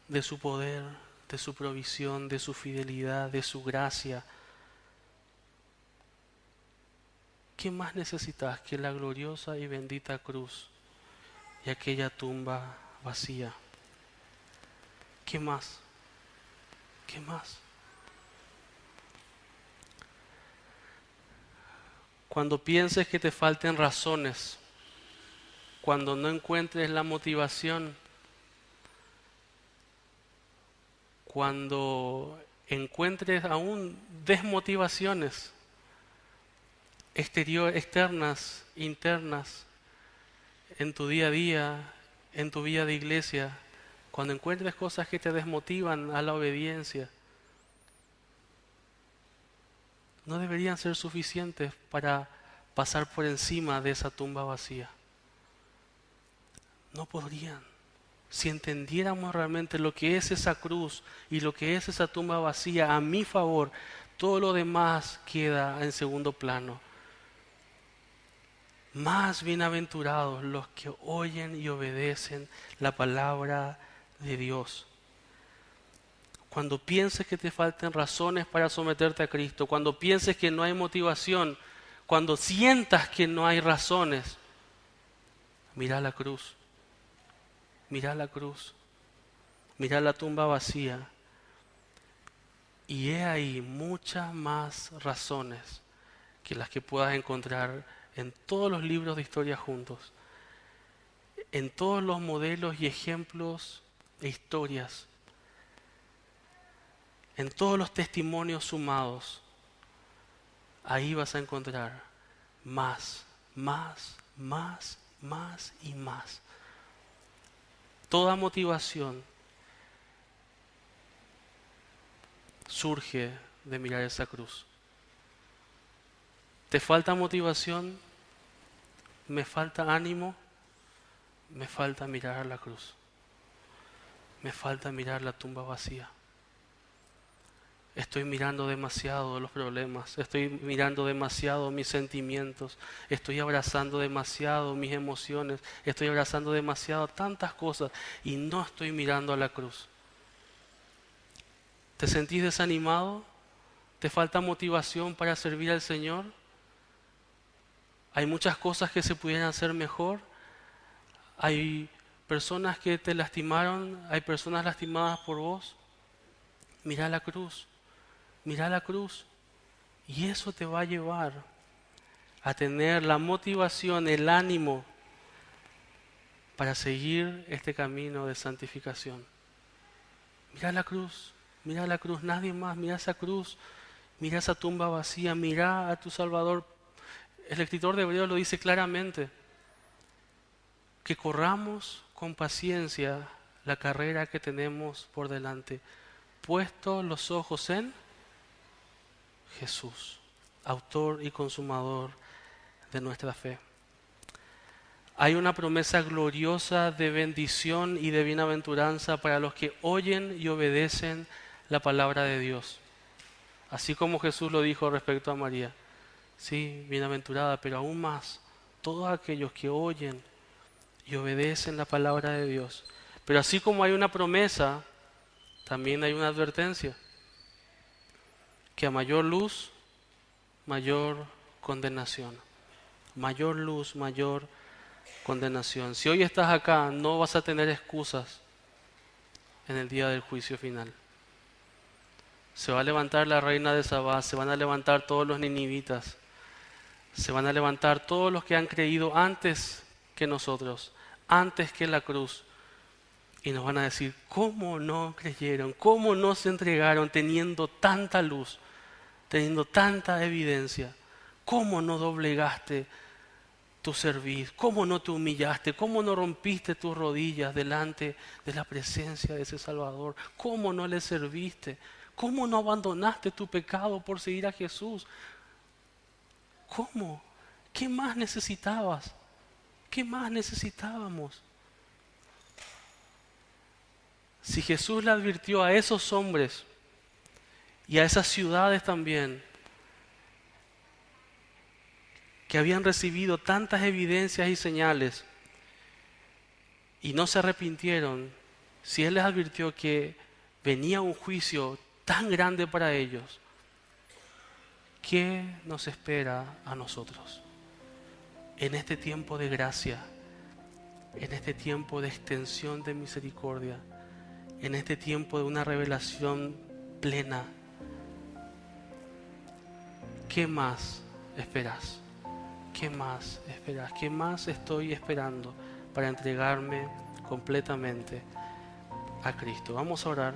de su poder, de su provisión, de su fidelidad, de su gracia? ¿Qué más necesitas que la gloriosa y bendita cruz y aquella tumba vacía? ¿Qué más? ¿Qué más? Cuando pienses que te falten razones, cuando no encuentres la motivación, cuando encuentres aún desmotivaciones externas, internas, en tu día a día, en tu vida de iglesia, cuando encuentres cosas que te desmotivan a la obediencia, no deberían ser suficientes para pasar por encima de esa tumba vacía. No podrían. Si entendiéramos realmente lo que es esa cruz y lo que es esa tumba vacía a mi favor, todo lo demás queda en segundo plano. Más bienaventurados los que oyen y obedecen la palabra de Dios. Cuando pienses que te faltan razones para someterte a Cristo, cuando pienses que no hay motivación, cuando sientas que no hay razones, mira la cruz. Mira la cruz, mira la tumba vacía y he ahí muchas más razones que las que puedas encontrar en todos los libros de historia juntos, en todos los modelos y ejemplos e historias, en todos los testimonios sumados. Ahí vas a encontrar más, más, más, más y más. Toda motivación surge de mirar esa cruz. ¿Te falta motivación? ¿Me falta ánimo? Me falta mirar la cruz. Me falta mirar la tumba vacía. Estoy mirando demasiado los problemas, estoy mirando demasiado mis sentimientos, estoy abrazando demasiado mis emociones, estoy abrazando demasiado tantas cosas y no estoy mirando a la cruz. ¿Te sentís desanimado? ¿Te falta motivación para servir al Señor? ¿Hay muchas cosas que se pudieran hacer mejor? ¿Hay personas que te lastimaron? ¿Hay personas lastimadas por vos? Mira la cruz. Mira la cruz y eso te va a llevar a tener la motivación, el ánimo para seguir este camino de santificación. Mira la cruz, nadie más, mira esa cruz, mira esa tumba vacía, mira a tu Salvador. El escritor de Hebreos lo dice claramente, que corramos con paciencia la carrera que tenemos por delante, puestos los ojos en Jesús, autor y consumador de nuestra fe. Hay una promesa gloriosa de bendición y de bienaventuranza para los que oyen y obedecen la palabra de Dios. Así como Jesús lo dijo respecto a María. Sí, bienaventurada, pero aún más, todos aquellos que oyen y obedecen la palabra de Dios. Pero así como hay una promesa, también hay una advertencia, que a mayor luz, mayor condenación. Mayor luz, mayor condenación. Si hoy estás acá, no vas a tener excusas en el día del juicio final. Se va a levantar la reina de Sabá, se van a levantar todos los ninivitas, se van a levantar todos los que han creído antes que nosotros, antes que la cruz, y nos van a decir, ¿cómo no creyeron? ¿Cómo no se entregaron teniendo tanta luz, teniendo tanta evidencia? ¿Cómo no doblegaste tu cerviz? ¿Cómo no te humillaste? ¿Cómo no rompiste tus rodillas delante de la presencia de ese Salvador? ¿Cómo no le serviste? ¿Cómo no abandonaste tu pecado por seguir a Jesús? ¿Cómo? ¿Qué más necesitabas? ¿Qué más necesitábamos? Si Jesús le advirtió a esos hombres y a esas ciudades también, que habían recibido tantas evidencias y señales y no se arrepintieron, si Él les advirtió que venía un juicio tan grande para ellos, ¿qué nos espera a nosotros? En este tiempo de gracia, en este tiempo de extensión de misericordia, en este tiempo de una revelación plena, ¿qué más esperas? ¿Qué más esperas? ¿Qué más estoy esperando para entregarme completamente a Cristo? Vamos a orar.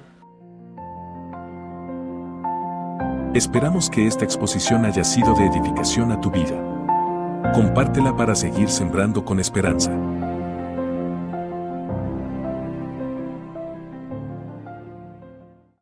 Esperamos que esta exposición haya sido de edificación a tu vida. Compártela para seguir sembrando con esperanza.